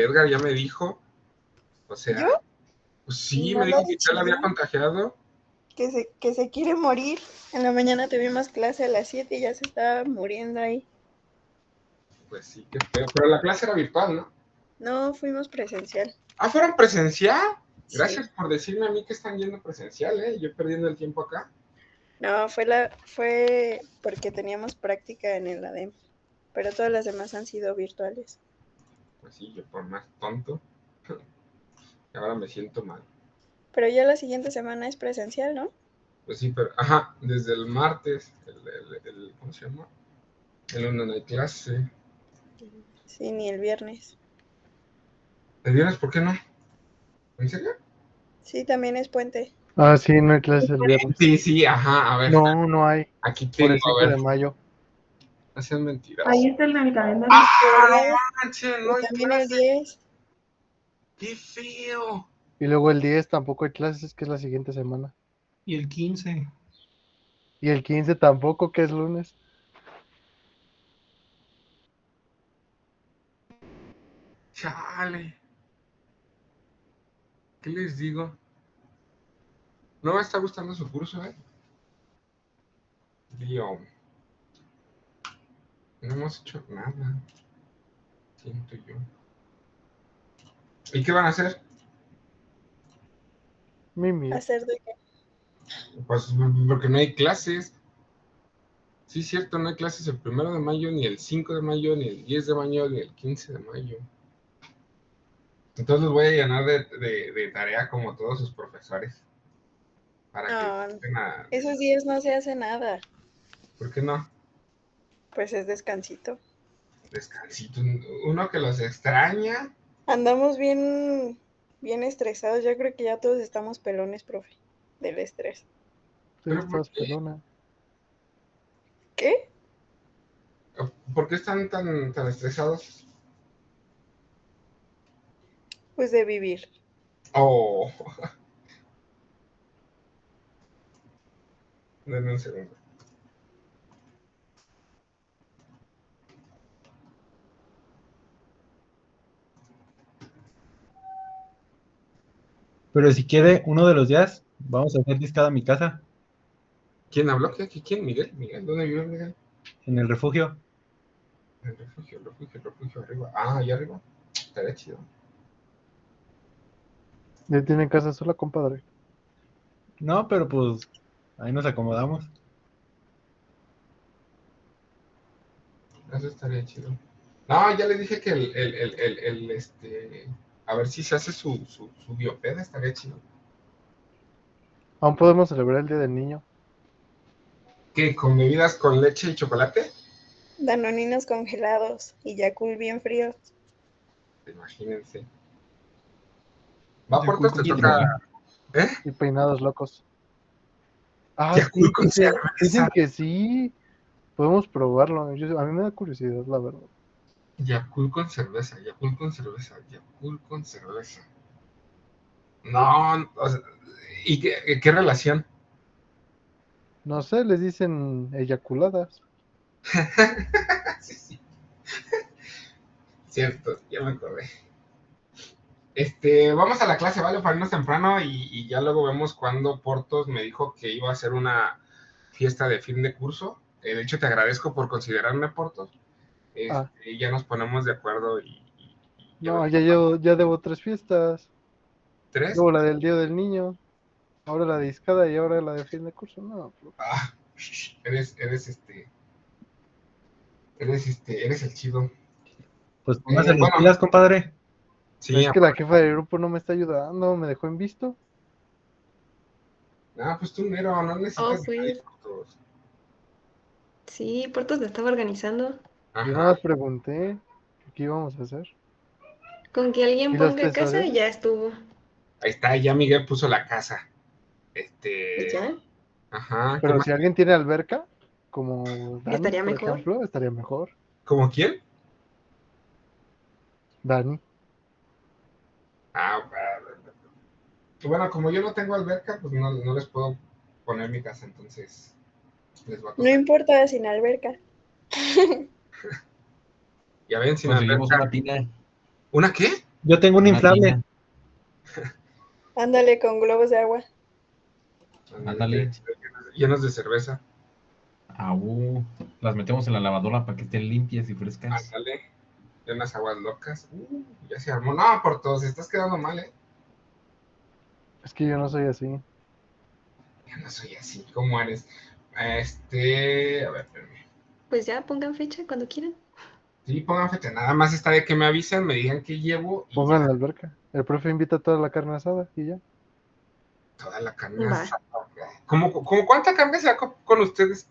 Edgar ya me dijo, o sea, ¿Yo? pues sí, No me anda dijo de que ya la había chillón, contagiado. que se quiere morir. En la mañana tuvimos clase a las 7 y ya se estaba muriendo ahí. Pues sí, qué feo. Pero la clase era virtual, ¿no? No, fuimos presencial. Ah, ¿fueron presencial? Sí. Gracias por decirme a mí que están yendo presencial, ¿eh? Yo perdiendo el tiempo acá. No, fue porque teníamos práctica en el ADEM, pero todas las demás han sido virtuales. Pues sí, yo por más tonto. Y ahora me siento mal. Pero ya la siguiente semana es presencial, ¿no? Pues sí, pero, ajá, desde el martes, ¿cómo se llama? El lunes no hay clase. Sí, ni el viernes. ¿El viernes por qué no? ¿En serio? Sí, también es puente. Ah, sí, no hay clase el viernes. Sí, sí, ajá, a ver, No, no hay. aquí Por tengo, el a 5 ver, de mayo. no sean mentiras. Ahí está en el calendario. ¡Ah, no ¿Verdad? manches! No Y hay también el clase. 10. ¡Qué feo! Y luego el 10 tampoco hay clases, que es la siguiente semana. Y el 15. Y el 15 tampoco, que es lunes. Chale. ¿Qué les digo? No me está gustando su curso, ¿eh? Lío. No hemos hecho nada. Siento yo. ¿Y qué van a hacer? Mimi. ¿Hacer de qué? Pues porque no hay clases. Sí, cierto, no hay clases el 1 de mayo, ni el 5 de mayo, ni el 10 de mayo, ni el 15 de mayo. Entonces los voy a llenar de tarea como todos sus profesores. Para que No, estén a... esos días no se hace nada. ¿Por qué no? Pues es descansito. Descansito. Uno que los extraña. Andamos bien estresados. Yo creo que ya todos estamos pelones, profe, del estrés. Tú ¿Pero por estás qué? pelona. ¿Qué? ¿Por qué están tan estresados? Pues de vivir. Oh, denme un segundo. Pero si quiere, uno de los días, vamos a hacer discada a mi casa, ¿Quién habló? ¿Quién? ¿Miguel? ¿Miguel? ¿Dónde vive Miguel? en el refugio. El refugio arriba. Ah, allá arriba. Estaría chido. Ya tiene casa sola, compadre. No, pero pues ahí nos acomodamos. Eso estaría chido. No, ya le dije que a ver si se hace su biopeda, estaría chido. Aún podemos celebrar el Día del Niño. ¿Qué? ¿Con bebidas con leche y chocolate? Danoninos congelados y Yakult bien frío. Imagínense. Va, Yakult Puertos, te con toca. cerveza. ¿Eh? Y peinados locos. Ah, sí, Yakult con dicen cerveza. que sí. Podemos probarlo. A mí me da curiosidad, la verdad. Yakult con cerveza, Yakult con cerveza, Yakult con cerveza. No, o sea, ¿y qué relación? No sé, les dicen eyaculadas. Sí, sí, cierto, ya me acordé. Vamos a la clase, ¿vale? Para irnos temprano y ya luego vemos cuando Portos me dijo que iba a hacer una fiesta de fin de curso. De hecho, te agradezco por considerarme, Portos. Ah, Ya nos ponemos de acuerdo y ya no, vemos. ya debo 3 fiestas. ¿Tres? Luego la del Día del Niño. Ahora la de discada y ahora la de fin de curso. No, Ah, eres el chido. Pues póngase las Bueno, pilas, compadre. sí, es que la jefa del grupo no me está ayudando, me dejó en visto. pues tú mero, no Oh, necesitas de nadie, pues Portos. sí, Portos la estaba organizando. Yo nada Ajá. más pregunté qué íbamos a hacer. Con que alguien ¿Y los ponga casa, tesoreros? ya estuvo. Ahí está, ya Miguel puso la casa. ¿Y ya? Ajá, ¿qué Pero más? si alguien tiene alberca, como Dani, Estaría por mejor. ejemplo, estaría mejor. ¿Cómo quién? Dani. Ah, bueno, como yo no tengo alberca, pues no les puedo poner mi casa, entonces les va a No tocar. importa sin alberca. Ya ven, sin Conseguimos alberca. una tina. ¿Una qué? Yo tengo un Una inflable. tina. Ándale con globos de agua. Ándale. Llenos de cerveza. Las metemos en la lavadora para que estén limpias y frescas. Ándale. De unas aguas locas. Ya se armó. No, por todos, estás quedando mal, ¿eh? Es que yo no soy así. Ya no soy así. ¿Cómo eres? A ver, espérame. Pues ya, pongan fecha cuando quieran. Sí, pongan fecha. Nada más está de que me avisen, me digan qué llevo y Pongan ya. la alberca. El profe invita toda la carne asada y ya. Toda la carne Va. asada. ¿Cómo cuánta carne se con ustedes?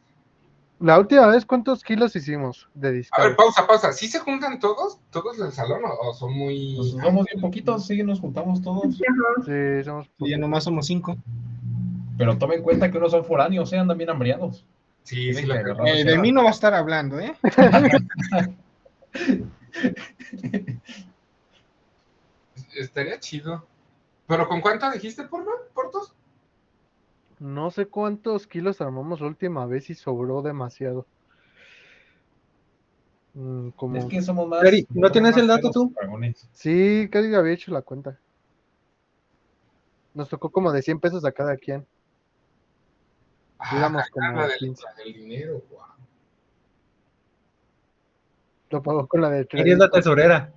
La última vez, ¿cuántos kilos hicimos de A ver, discado? pausa. ¿Sí se juntan todos? ¿Todos del salón o son muy...? Pues somos bien poquitos, sí, nos juntamos todos. Sí, somos Y ya poquitos. nomás somos 5. Pero tomen en cuenta que unos son foráneos, andan bien hambriados. Sí, Tienen sí, que agarrar De mí no va a estar hablando, ¿eh? estaría chido. ¿Pero con cuánto dijiste, Portos? No sé cuántos kilos armamos la última vez y sobró demasiado. Es Como... que somos más. Eri, ¿no somos tienes más el dato pedos tú? que dragones. Sí, casi había hecho la cuenta. Nos tocó como de 100 pesos a cada quien. Éramos como la 15. del dinero, guau. Lo pagó con la de Eri es la crédito. tesorera.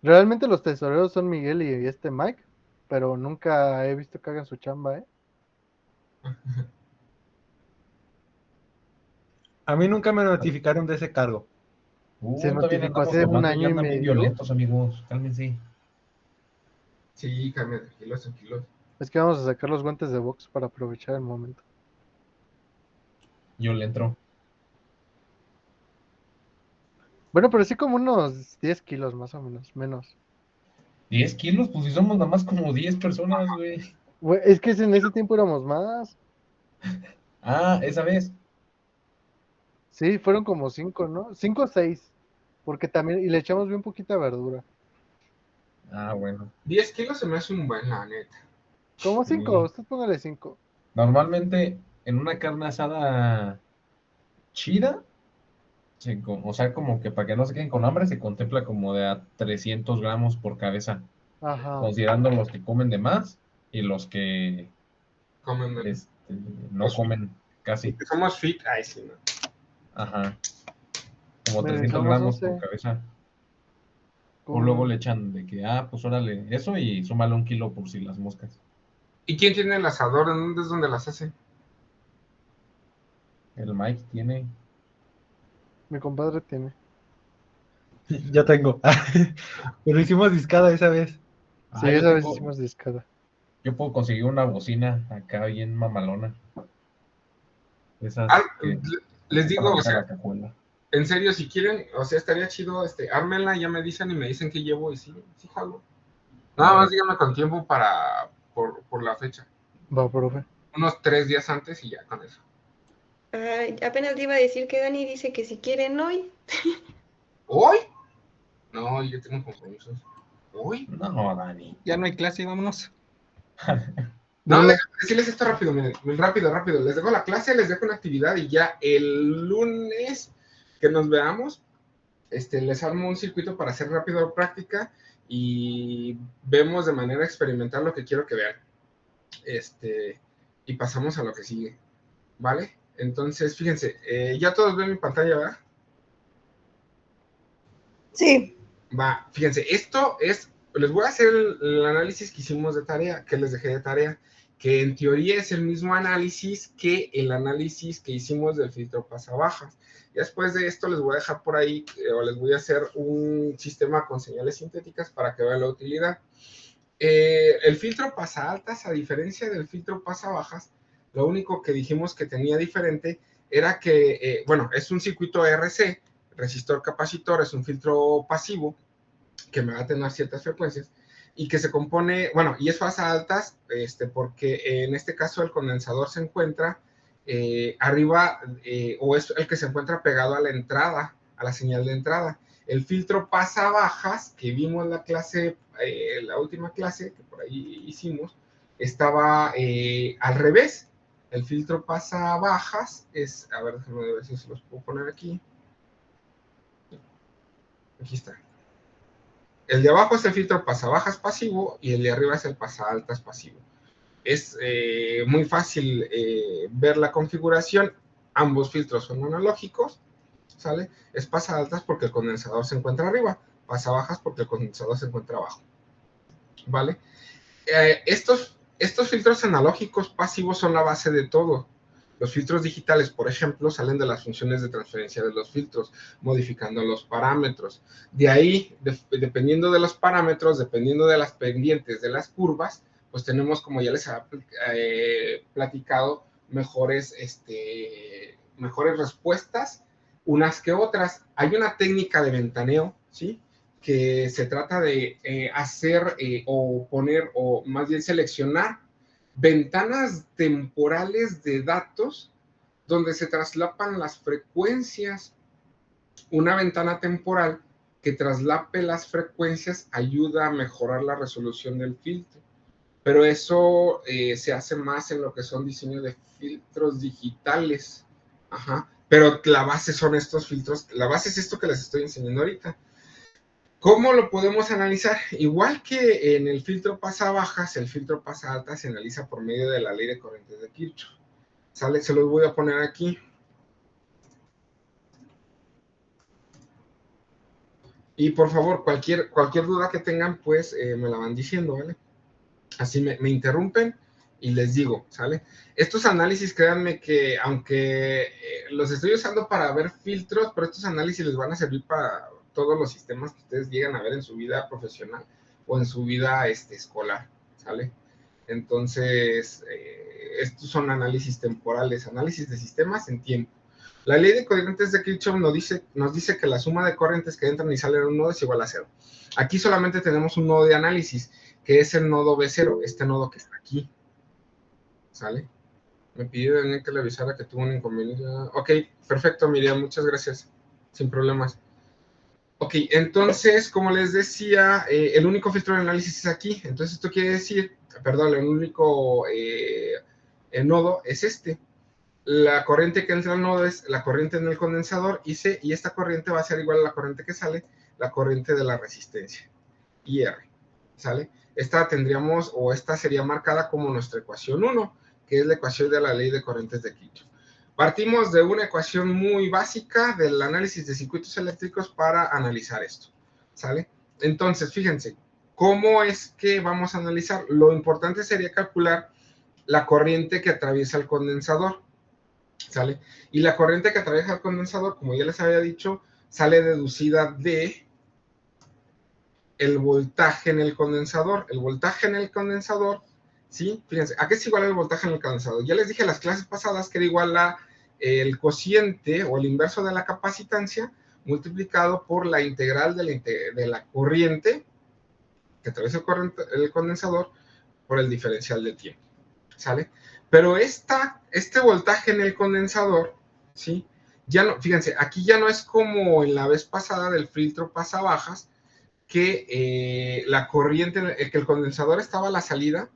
Realmente los tesoreros son Miguel y este Mike, pero nunca he visto que hagan su chamba, ¿eh? A mí nunca me notificaron de ese cargo. Se Todavía notificó andamos hace un cobrando y año y andan bien medio. violentos, amigos. Cálmense. Sí, cambia, tranquilos. Es que vamos a sacar los guantes de box para aprovechar el momento. Yo le entro. Bueno, pero sí como unos 10 kilos más o menos. 10 kilos, pues si somos nada más como 10 personas, güey. Güey, es que en ese tiempo éramos más. Esa vez. Sí, fueron como 5, ¿no? 5 o 6. Porque también, y le echamos bien poquita verdura. Bueno. 10 kilos se me hace un buen, la neta. Como Sí. 5, usted póngale 5. Normalmente, en una carne asada chida, o sea, como que para que no se queden con hambre, se contempla como de a 300 gramos por cabeza, Ajá. considerando los que comen de más y los que Comen no Los comen casi. que somos fit, ay, sí, ¿no? Ajá. Como Miren, 300 somos gramos por 11. cabeza. O luego le echan de que, pues órale, eso y súmale 1 kilo por si las moscas. ¿Y quién tiene el asador? ¿En dónde es donde las hace? El Mike tiene. Mi compadre tiene. Yo tengo. Pero hicimos discada esa vez. Sí, yo esa vez tengo- hicimos discada. Yo puedo conseguir una bocina acá bien mamalona. Esas que Les digo, o arranca sea, la cajuela. en serio, si quieren, o sea, estaría chido, ármenla, ya me dicen y me dicen que llevo y sí jalo. Nada más díganme con tiempo por la fecha. Va, profe. Unos 3 días antes y ya con eso. Apenas le iba a decir que Dani dice que si quieren hoy. ¿Hoy? No, yo tengo compromisos. ¿Hoy? No, Dani. Ya no hay clase, vámonos. No, déjame decirles esto rápido, miren, rápido. Les dejo la clase, les dejo una actividad y ya el lunes que nos veamos, les armo un circuito para hacer rápido práctica y vemos de manera experimental lo que quiero que vean. Y pasamos a lo que sigue, ¿vale? Entonces, fíjense, ya todos ven mi pantalla, ¿verdad? Sí. Va, fíjense, les voy a hacer el análisis que hicimos de tarea, que les dejé de tarea, que en teoría es el mismo análisis que el análisis que hicimos del filtro pasabajas. Y después de esto les voy a dejar por ahí, o les voy a hacer un sistema con señales sintéticas para que vean la utilidad. El filtro pasa altas, a diferencia del filtro pasa bajas, lo único que dijimos que tenía diferente era que, es un circuito RC, resistor capacitor, es un filtro pasivo que me va a tener ciertas frecuencias y que se compone, y es fase altas, porque en este caso el condensador se encuentra arriba, o es el que se encuentra pegado a la entrada, a la señal de entrada. El filtro pasa bajas, que vimos la clase, la última clase que por ahí hicimos, estaba al revés. El filtro pasa bajas es, a ver, déjame ver si se los puedo poner aquí. Aquí está. El de abajo es el filtro pasabajas pasivo y el de arriba es el pasaaltas pasivo. Es muy fácil ver la configuración. Ambos filtros son analógicos, ¿sale? Es pasaaltas porque el condensador se encuentra arriba, pasabajas porque el condensador se encuentra abajo, ¿vale? Estos filtros analógicos pasivos son la base de todo. Los filtros digitales, por ejemplo, salen de las funciones de transferencia de los filtros, modificando los parámetros. De ahí, dependiendo de los parámetros, dependiendo de las pendientes de las curvas, pues tenemos, como ya les he platicado, mejores respuestas unas que otras. Hay una técnica de ventaneo, ¿sí?, que se trata de hacer o poner, o más bien seleccionar ventanas temporales de datos donde se traslapan las frecuencias. Una ventana temporal que traslape las frecuencias ayuda a mejorar la resolución del filtro, pero eso se hace más en lo que son diseños de filtros digitales. Ajá. Pero la base son estos filtros, la base es esto que les estoy enseñando ahorita. ¿Cómo lo podemos analizar? Igual que en el filtro pasabajas, el filtro pasaaltas se analiza por medio de la ley de corrientes de Kirchhoff. ¿Sale? Se los voy a poner aquí. Y por favor, cualquier duda que tengan, pues me la van diciendo, ¿vale? Así me interrumpen y les digo, ¿sale? Estos análisis, créanme que aunque los estoy usando para ver filtros, pero estos análisis les van a servir para todos los sistemas que ustedes llegan a ver en su vida profesional o en su vida escolar, ¿sale? Entonces, estos son análisis temporales, análisis de sistemas en tiempo. La ley de corrientes de Kirchhoff nos dice que la suma de corrientes que entran y salen en un nodo es igual a 0. Aquí solamente tenemos un nodo de análisis, que es el nodo B0, este nodo que está aquí, ¿sale? Me pidió Daniel que le avisara que tuvo un inconveniente. Ok, perfecto, Miriam, muchas gracias, sin problemas. Ok, entonces, como les decía, el único filtro de análisis es aquí. Entonces, esto quiere decir, perdón, el único nodo es este. La corriente que entra al nodo es la corriente en el condensador y esta corriente va a ser igual a la corriente que sale, la corriente de la resistencia, IR, ¿sale? Esta tendríamos, o esta sería marcada como nuestra ecuación 1, que es la ecuación de la ley de corrientes de Kirchhoff. Partimos de una ecuación muy básica del análisis de circuitos eléctricos para analizar esto, ¿sale? Entonces, fíjense, ¿cómo es que vamos a analizar? Lo importante sería calcular la corriente que atraviesa el condensador, ¿sale? Y la corriente que atraviesa el condensador, como ya les había dicho, sale deducida de el voltaje en el condensador. El voltaje en el condensador, ¿sí? Fíjense, ¿a qué es igual el voltaje en el condensador? Ya les dije en las clases pasadas que era igual a el cociente o el inverso de la capacitancia multiplicado por la integral de la corriente que atraviesa el condensador por el diferencial de tiempo, ¿sale? Pero este voltaje en el condensador, ¿sí? Ya no, fíjense, aquí ya no es como en la vez pasada del filtro pasabajas, que la corriente, que el condensador estaba a la salida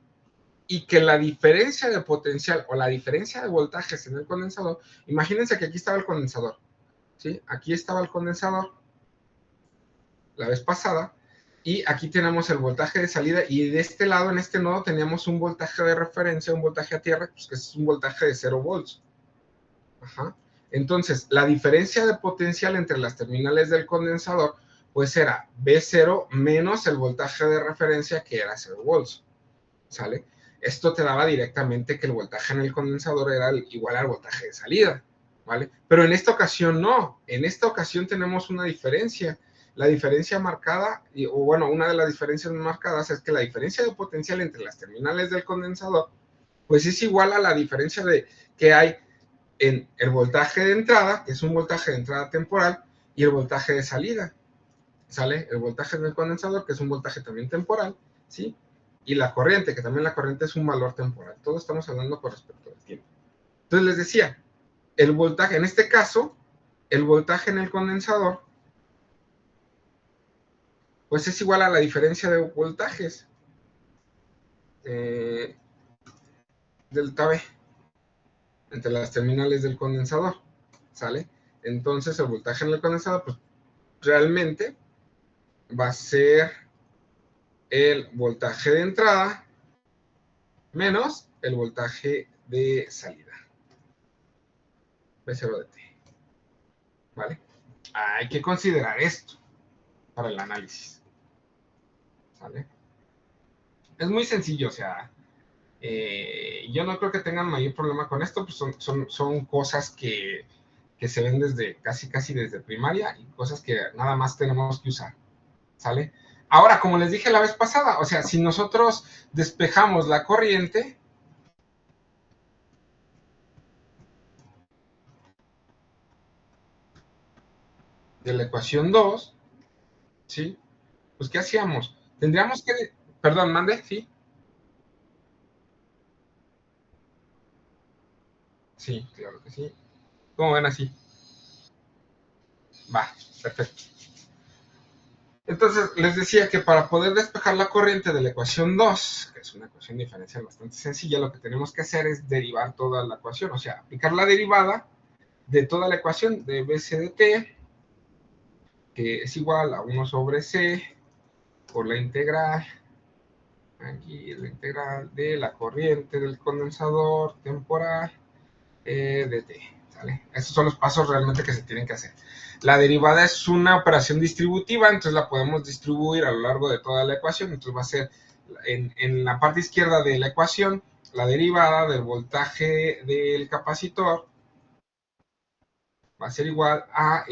y que la diferencia de potencial o la diferencia de voltajes en el condensador, imagínense que aquí estaba el condensador, ¿sí? Aquí estaba el condensador la vez pasada y aquí tenemos el voltaje de salida y de este lado, en este nodo, teníamos un voltaje de referencia, un voltaje a tierra, pues que es un voltaje de 0 volts. Ajá. Entonces, la diferencia de potencial entre las terminales del condensador pues era B0 menos el voltaje de referencia que era 0 volts, ¿sale? Esto te daba directamente que el voltaje en el condensador era igual al voltaje de salida, ¿vale? Pero en esta ocasión no, en esta ocasión tenemos una diferencia. La diferencia marcada, o bueno, una de las diferencias marcadas es que la diferencia de potencial entre las terminales del condensador pues es igual a la diferencia que hay en el voltaje de entrada, que es un voltaje de entrada temporal, y el voltaje de salida, ¿sale? El voltaje del condensador, que es un voltaje también temporal, ¿sí? Y la corriente, que también la corriente es un valor temporal. Todo estamos hablando con respecto al tiempo. Entonces les decía, el voltaje, en este caso, el voltaje en el condensador, pues es igual a la diferencia de voltajes, delta V, entre las terminales del condensador, ¿sale? Entonces el voltaje en el condensador, pues realmente va a ser el voltaje de entrada menos el voltaje de salida. V0 de T. ¿Vale? Hay que considerar esto para el análisis. ¿Vale? Es muy sencillo, o sea, yo no creo que tengan mayor problema con esto, pues son cosas que se ven desde casi desde primaria y cosas que nada más tenemos que usar, ¿sale? Ahora, como les dije la vez pasada, o sea, si nosotros despejamos la corriente, de la ecuación 2, ¿sí? Pues, ¿qué hacíamos? Tendríamos que... Perdón, mande, ¿sí? Sí, claro que sí. ¿Cómo ven así? Va, perfecto. Entonces, les decía que para poder despejar la corriente de la ecuación 2, que es una ecuación diferencial bastante sencilla, lo que tenemos que hacer es derivar toda la ecuación, o sea, aplicar la derivada de toda la ecuación de BC de T, que es igual a 1 sobre C por la integral, aquí la integral de la corriente del condensador temporal de T, ¿sale? Estos son los pasos realmente que se tienen que hacer. La derivada es una operación distributiva, entonces la podemos distribuir a lo largo de toda la ecuación, entonces va a ser en la parte izquierda de la ecuación, la derivada del voltaje del capacitor va a ser igual a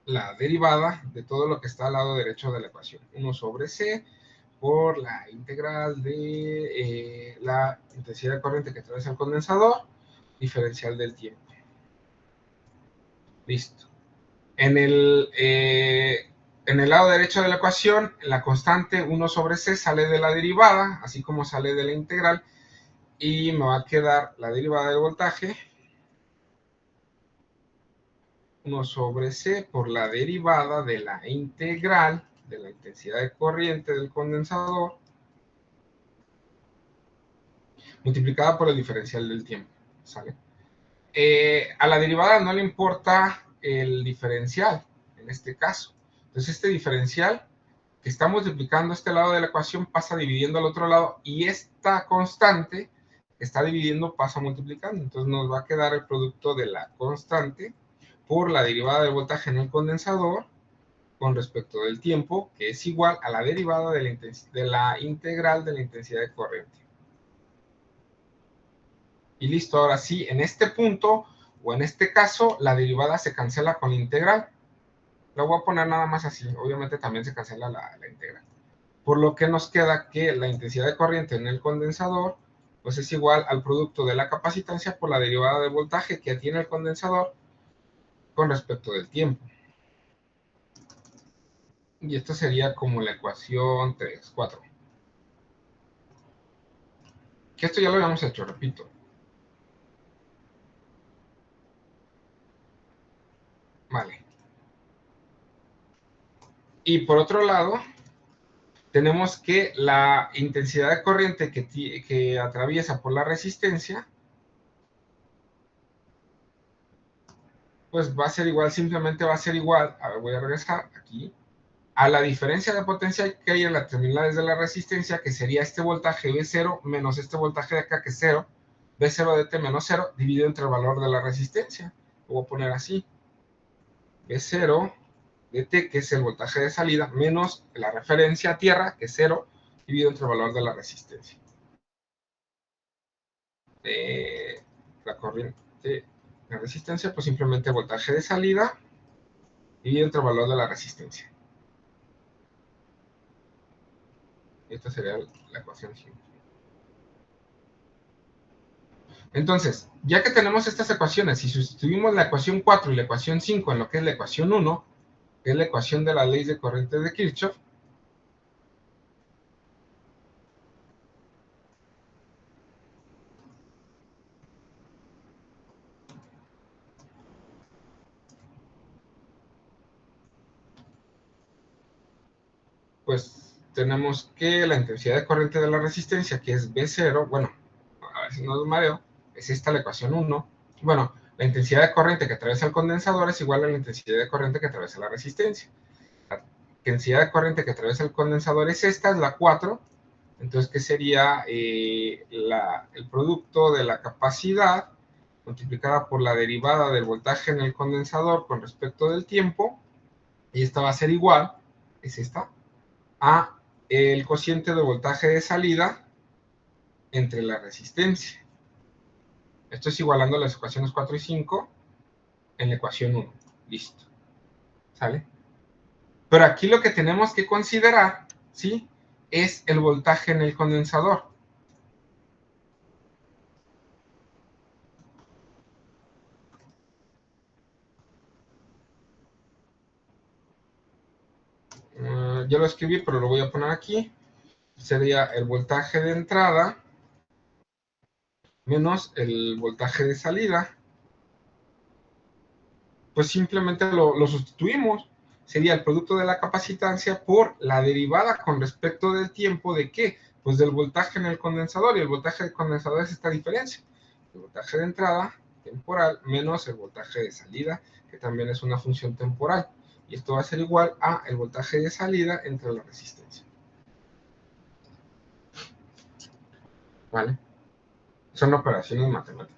la derivada de todo lo que está al lado derecho de la ecuación, 1 sobre C por la integral de la intensidad de corriente que atraviesa el condensador, diferencial del tiempo. Listo. En el lado derecho de la ecuación, la constante 1 sobre C sale de la derivada, así como sale de la integral, y me va a quedar la derivada del voltaje, 1 sobre C por la derivada de la integral de la intensidad de corriente del condensador, multiplicada por el diferencial del tiempo, ¿sale? A la derivada no le importa el diferencial, en este caso. Entonces este diferencial que está multiplicando este lado de la ecuación pasa dividiendo al otro lado, y esta constante que está dividiendo pasa multiplicando. Entonces nos va a quedar el producto de la constante por la derivada del voltaje en el condensador con respecto del tiempo, que es igual a la derivada de la integral de la intensidad de corriente. Y listo, ahora sí, en este punto, o en este caso, la derivada se cancela con la integral. La voy a poner nada más así, obviamente también se cancela la integral. Por lo que nos queda que la intensidad de corriente en el condensador, pues es igual al producto de la capacitancia por la derivada del voltaje que tiene el condensador con respecto del tiempo. Y esto sería como la ecuación 3, 4. Que esto ya lo habíamos hecho, repito. Vale. Y por otro lado, tenemos que la intensidad de corriente que atraviesa por la resistencia, pues va a ser igual, simplemente va a ser igual, a ver, voy a regresar aquí, a la diferencia de potencia que hay en las terminales de la resistencia, que sería este voltaje V0 menos este voltaje de acá, que es 0, V0 de T menos 0, dividido entre el valor de la resistencia. Lo voy a poner así, V0 de T, que es el voltaje de salida, menos la referencia a tierra, que es 0, dividido entre el valor de la resistencia. La corriente, la resistencia, pues simplemente voltaje de salida, dividido entre el valor de la resistencia. Esta sería la ecuación 5. Entonces, ya que tenemos estas ecuaciones, si sustituimos la ecuación 4 y la ecuación 5 en lo que es la ecuación 1, que es la ecuación de la ley de corriente de Kirchhoff, pues tenemos que la intensidad de corriente de la resistencia, que es V0, bueno, a ver si no os mareo, es esta la ecuación 1. Bueno, la intensidad de corriente que atraviesa el condensador es igual a la intensidad de corriente que atraviesa la resistencia. densidad de corriente que atraviesa el condensador es esta, es la 4. Entonces, ¿qué sería el producto de la capacidad multiplicada por la derivada del voltaje en el condensador con respecto del tiempo? Y esta va a ser igual, es esta, a el cociente de voltaje de salida entre la resistencia. Esto es igualando las ecuaciones 4 y 5 en la ecuación 1. Listo. ¿Sale? Pero aquí lo que tenemos que considerar, ¿sí?, es el voltaje en el condensador. Ya lo escribí, pero lo voy a poner aquí. Sería el voltaje de entrada menos el voltaje de salida. Pues simplemente lo sustituimos. Sería el producto de la capacitancia por la derivada con respecto del tiempo de ¿qué? Pues del voltaje en el condensador, y el voltaje del condensador es esta diferencia. El voltaje de entrada temporal menos el voltaje de salida, que también es una función temporal. Y esto va a ser igual a el voltaje de salida entre la resistencia. ¿Vale? Son operaciones matemáticas.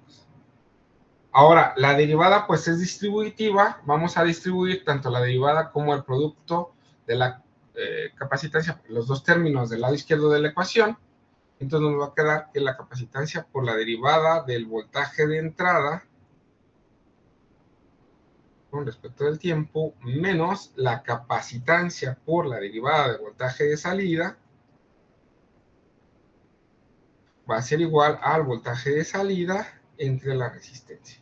Ahora, la derivada pues es distributiva. Vamos a distribuir tanto la derivada como el producto de la capacitancia, los dos términos del lado izquierdo de la ecuación. Entonces nos va a quedar que la capacitancia por la derivada del voltaje de entrada con respecto del tiempo menos la capacitancia por la derivada del voltaje de salida va a ser igual al voltaje de salida entre la resistencia.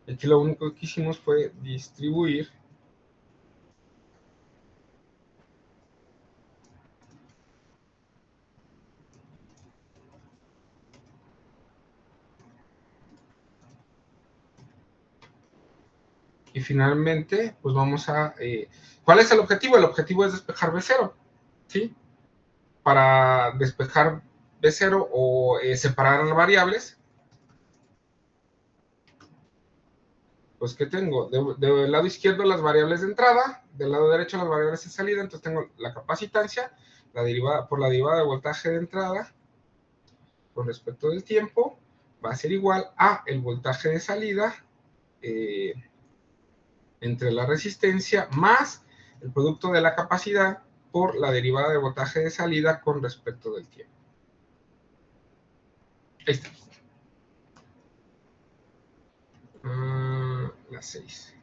Aquí lo único que hicimos fue distribuir y finalmente pues vamos a ¿cuál es el objetivo? El objetivo es despejar B0, ¿sí? Para despejar B0 o separar las variables, pues ¿qué tengo? Del lado izquierdo las variables de entrada, del lado derecho las variables de salida. Entonces tengo la capacitancia, la derivada, por la derivada de voltaje de entrada con respecto del tiempo, va a ser igual a el voltaje de salida entre la resistencia más el producto de la capacidad por la derivada de voltaje de salida con respecto del tiempo. Ahí está. La 6.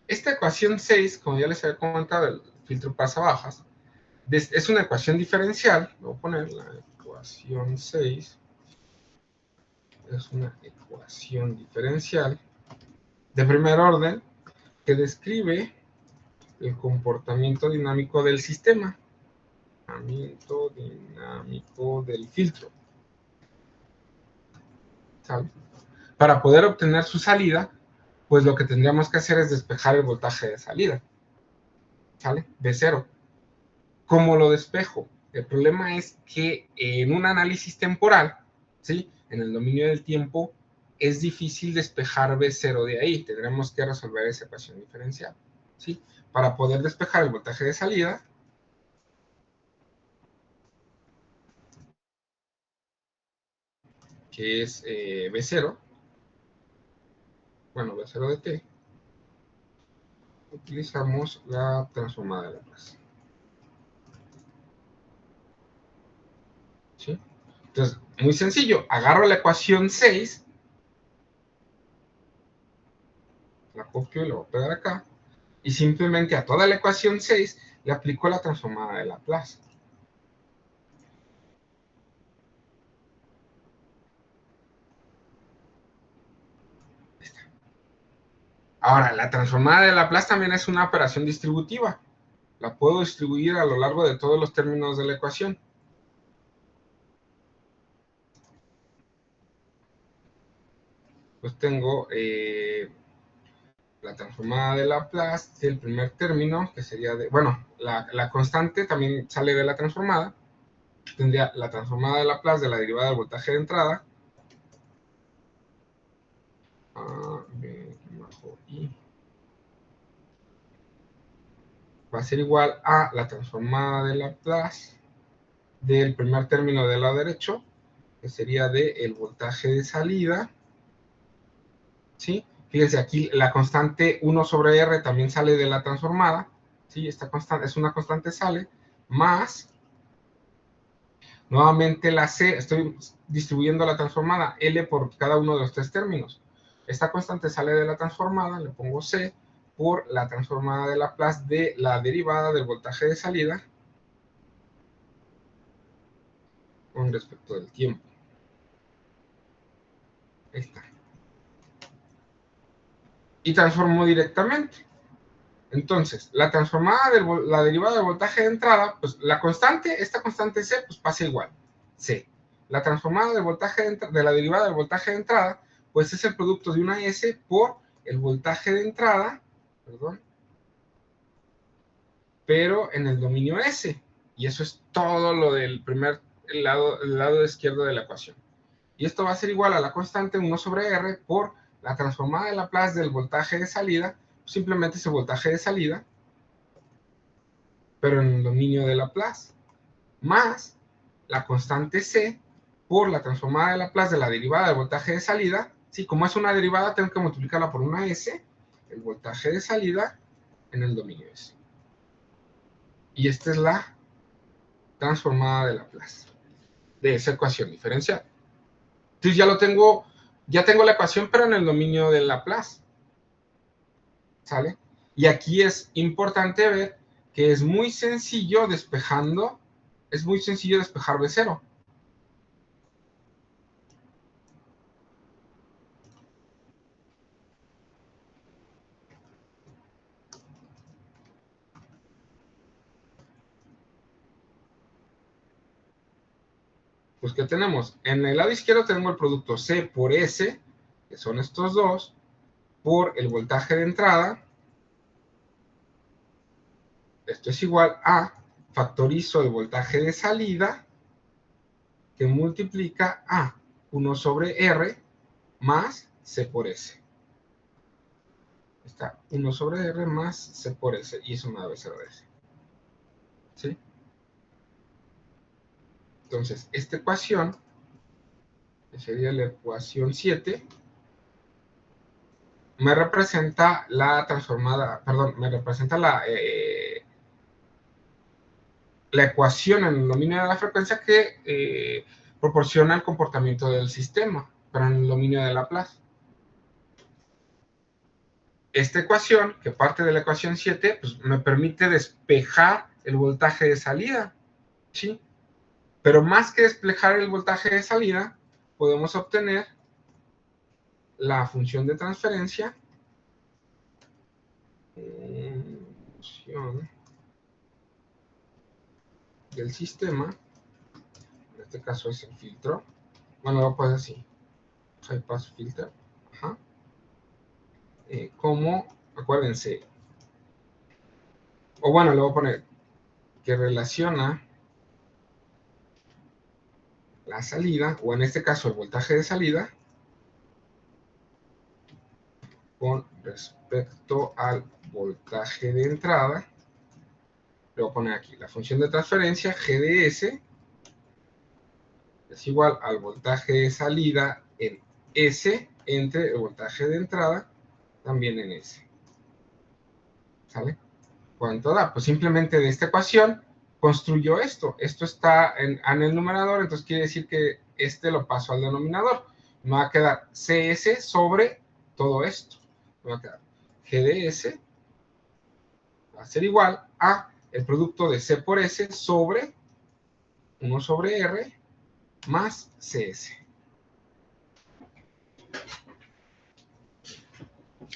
Esta ecuación 6, como ya les había comentado, el filtro pasa-bajas, es una ecuación diferencial. Voy a poner la ecuación 6. Es una ecuación diferencial de primer orden que describe el comportamiento dinámico del sistema. Comportamiento dinámico del filtro. ¿Sale? Para poder obtener su salida, pues lo que tendríamos que hacer es despejar el voltaje de salida. ¿Sale? De cero. ¿Cómo lo despejo? El problema es que en un análisis temporal, ¿sí?, en el dominio del tiempo, es difícil despejar B0 de ahí. Tendremos que resolver esa ecuación diferencial, ¿sí? Para poder despejar el voltaje de salida, que es B0, bueno, B0 de T, utilizamos la transformada de Laplace. ¿Sí? Entonces, muy sencillo, agarro la ecuación 6, la copio y la voy a pegar acá, y simplemente a toda la ecuación 6 le aplico la transformada de Laplace. Ahora, la transformada de Laplace también es una operación distributiva. La puedo distribuir a lo largo de todos los términos de la ecuación. Pues tengo la transformada de Laplace del primer término, que sería de, bueno, la constante también sale de la transformada, tendría la transformada de Laplace de la derivada del voltaje de entrada, B bajo I, va a ser igual a la transformada de Laplace del primer término del lado derecho, que sería del voltaje de salida, ¿sí? Fíjense, aquí la constante 1 sobre R también sale de la transformada, ¿sí? Esta constante es una constante sale, más, nuevamente la C, estoy distribuyendo la transformada, L por cada uno de los tres términos. Esta constante sale de la transformada, le pongo C, por la transformada de Laplace de la derivada del voltaje de salida con respecto del tiempo. Ahí está. Y transformo directamente. Entonces, la transformada de la derivada del voltaje de entrada, pues la constante, esta constante C, pues pasa igual, C. La transformada del voltaje de la derivada del voltaje de entrada, pues es el producto de una S por el voltaje de entrada, perdón, pero en el dominio S. Y eso es todo lo del primer el lado izquierdo de la ecuación. Y esto va a ser igual a la constante 1 sobre R por la transformada de Laplace del voltaje de salida, simplemente ese voltaje de salida, pero en el dominio de Laplace, más la constante C por la transformada de Laplace de la derivada del voltaje de salida. Sí, como es una derivada, tengo que multiplicarla por una S, el voltaje de salida en el dominio S. Y esta es la transformada de Laplace de esa ecuación diferencial. Entonces ya tengo la ecuación, pero en el dominio de Laplace. ¿Sale? Y aquí es importante ver que es muy sencillo despejar B0. Pues, ¿qué tenemos? En el lado izquierdo tenemos el producto C por S, que son estos dos, por el voltaje de entrada. Esto es igual a, factorizo el voltaje de salida, que multiplica a 1 sobre R más C por S. Está 1 sobre R más C por S, y eso me da B0 de S. ¿Sí? Entonces, esta ecuación, que sería la ecuación 7, me representa la transformada, perdón, me representa la ecuación en el dominio de la frecuencia que proporciona el comportamiento del sistema, pero en el dominio de Laplace. Esta ecuación, que parte de la ecuación 7, pues me permite despejar el voltaje de salida, ¿sí? Pero más que despejar el voltaje de salida, podemos obtener la función de transferencia, función del sistema, en este caso es el filtro, bueno, lo puedo así, high pass filter, ajá. Como, acuérdense, o bueno, le voy a poner que relaciona la salida, o en este caso el voltaje de salida, con respecto al voltaje de entrada. Le voy a poner aquí la función de transferencia, G de S, es igual al voltaje de salida en S entre el voltaje de entrada también en S. ¿Sale? ¿Cuánto da? Pues simplemente de esta ecuación construyo esto. Esto está en el numerador, entonces quiere decir que este lo paso al denominador. Me va a quedar CS sobre todo esto. Me va a quedar G de S va a ser igual a el producto de C por S sobre 1 sobre R más CS.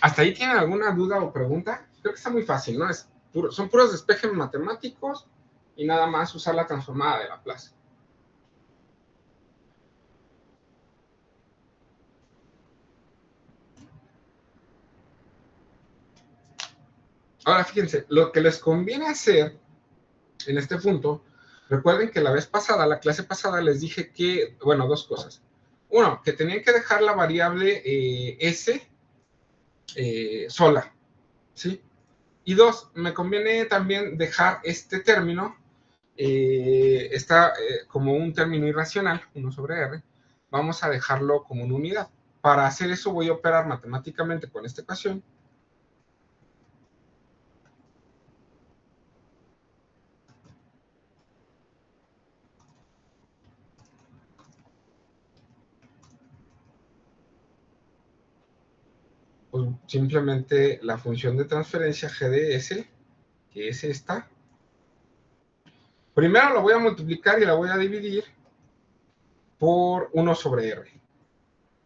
¿Hasta ahí tienen alguna duda o pregunta? Creo que está muy fácil, ¿no? Son puros despejes matemáticos y nada más usar la transformada de Laplace. Ahora, fíjense, lo que les conviene hacer en este punto, recuerden que la vez pasada, la clase pasada, les dije que, bueno, dos cosas. Uno, que tenían que dejar la variable S sola, ¿sí? Y dos, me conviene también dejar este término, está como un término irracional, 1 sobre R, vamos a dejarlo como una unidad. Para hacer eso voy a operar matemáticamente con esta ecuación. Pues simplemente la función de transferencia g de s, que es esta. Primero lo voy a multiplicar y la voy a dividir por 1 sobre r,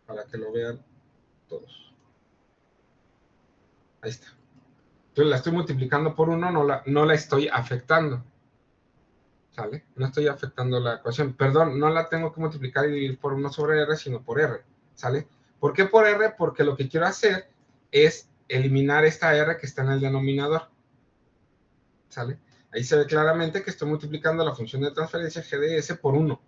para que lo vean todos. Ahí está. Entonces la estoy multiplicando por 1, no la estoy afectando. ¿Sale? No estoy afectando la ecuación. Perdón, no la tengo que multiplicar y dividir por 1 sobre r, sino por r. ¿Sale? ¿Por qué por r? Porque lo que quiero hacer es eliminar esta r que está en el denominador. ¿Sale? Ahí se ve claramente que estoy multiplicando la función de transferencia g de s por 1.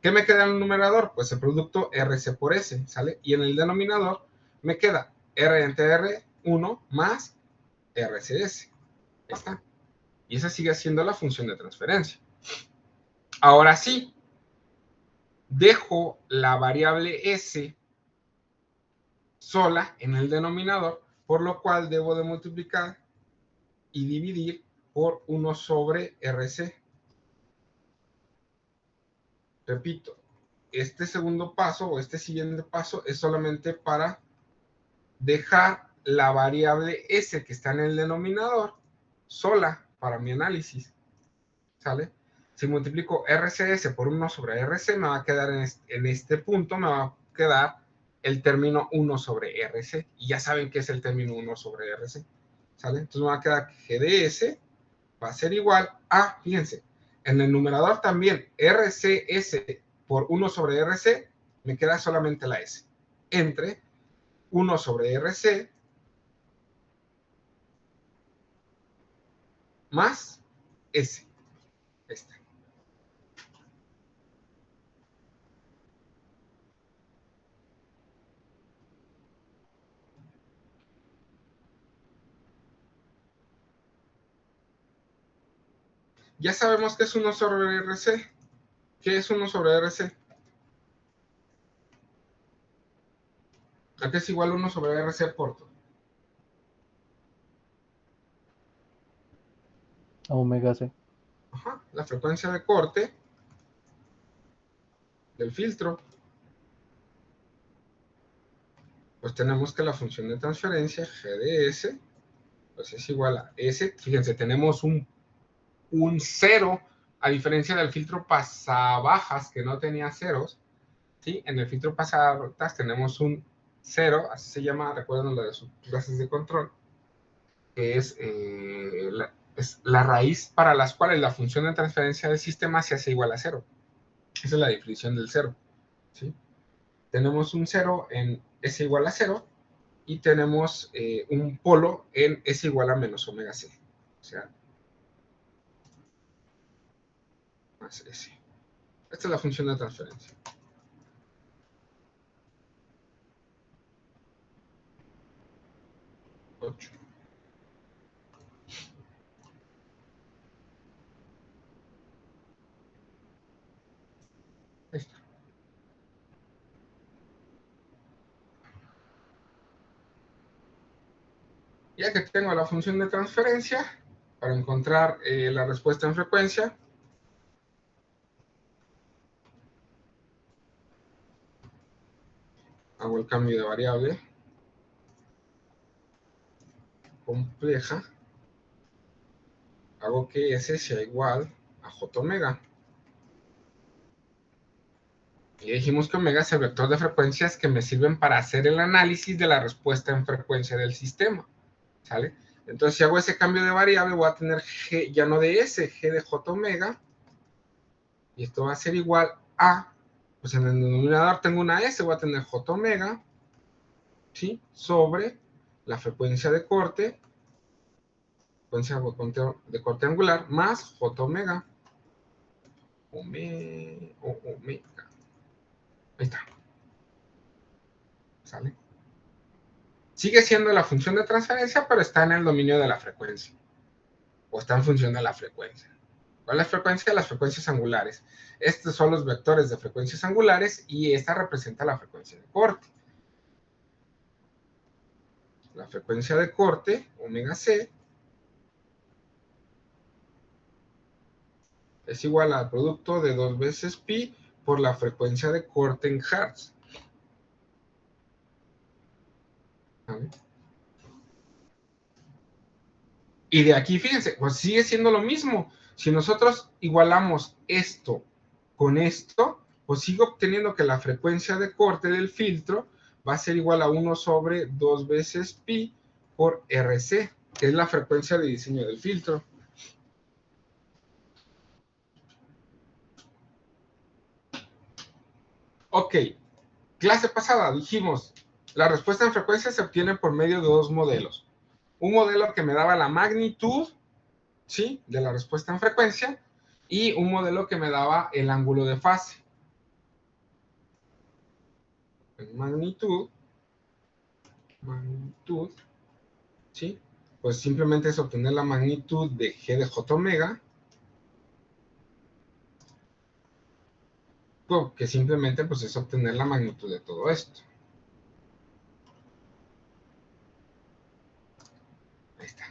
¿Qué me queda en el numerador? Pues el producto rc por s, ¿sale? Y en el denominador me queda r entre r, 1 más rcs. Ahí está. Y esa sigue siendo la función de transferencia. Ahora sí, dejo la variable s sola en el denominador, por lo cual debo de multiplicar y dividir por 1 sobre rc. Repito, este segundo paso o este siguiente paso es solamente para dejar la variable s que está en el denominador sola para mi análisis. ¿Sale? Si multiplico RCS por 1 sobre RC, me va a quedar en este punto, me va a quedar el término 1 sobre RC. Y ya saben qué es el término 1 sobre RC. ¿Sale? Entonces me va a quedar que G de S va a ser igual a, fíjense, en el numerador también, RCS por 1 sobre RC, me queda solamente la S. Entre 1 sobre RC más S. Esta. Ya sabemos que es 1 sobre RC. ¿Qué es 1 sobre RC? ¿A qué es igual 1 sobre RC por todo? A omega c. Ajá, la frecuencia de corte del filtro. Pues tenemos que la función de transferencia G de S pues es igual a S. Fíjense, tenemos un 0, a diferencia del filtro pasabajas que no tenía ceros. ¿Sí? En el filtro pasabajas tenemos un 0, así se llama, recuerden lo de sus clases de control, que es la raíz para las cuales la función de transferencia del sistema se hace igual a 0. Esa es la definición del 0. ¿Sí? Tenemos un 0 en S igual a 0 y tenemos un polo en S igual a menos omega c. O sea, más S. Esta es la función de transferencia. Ocho. Ahí está. Ya que tengo la función de transferencia, para encontrar la respuesta en frecuencia, hago el cambio de variable compleja, hago que S sea igual a J omega. Y dijimos que omega es el vector de frecuencias que me sirven para hacer el análisis de la respuesta en frecuencia del sistema. ¿Sale? Entonces, si hago ese cambio de variable, voy a tener G, ya no de S, G de J omega. Y esto va a ser igual a, pues en el denominador tengo una S, voy a tener J omega, ¿sí? Sobre la frecuencia de corte frecuencia de corte angular, más J omega. Omega. Ahí está. ¿Sale? Sigue siendo la función de transferencia, pero está en el dominio de la frecuencia. O está en función de la frecuencia. ¿Cuál es la frecuencia? Las frecuencias angulares. Estos son los vectores de frecuencias angulares y esta representa la frecuencia de corte. La frecuencia de corte, omega c, es igual al producto de 2 veces pi por la frecuencia de corte en hertz. ¿Vale? Y de aquí, fíjense, pues sigue siendo lo mismo. Si nosotros igualamos esto con esto, pues sigo obteniendo que la frecuencia de corte del filtro va a ser igual a 1 sobre 2 veces pi por RC, que es la frecuencia de diseño del filtro. Ok, clase pasada dijimos, la respuesta en frecuencia se obtiene por medio de dos modelos. Un modelo que me daba la magnitud, ¿sí?, de la respuesta en frecuencia, y un modelo que me daba el ángulo de fase. Magnitud, ¿sí? Pues simplemente es obtener la magnitud de G de J omega, que simplemente pues es obtener la magnitud de todo esto. Ahí está.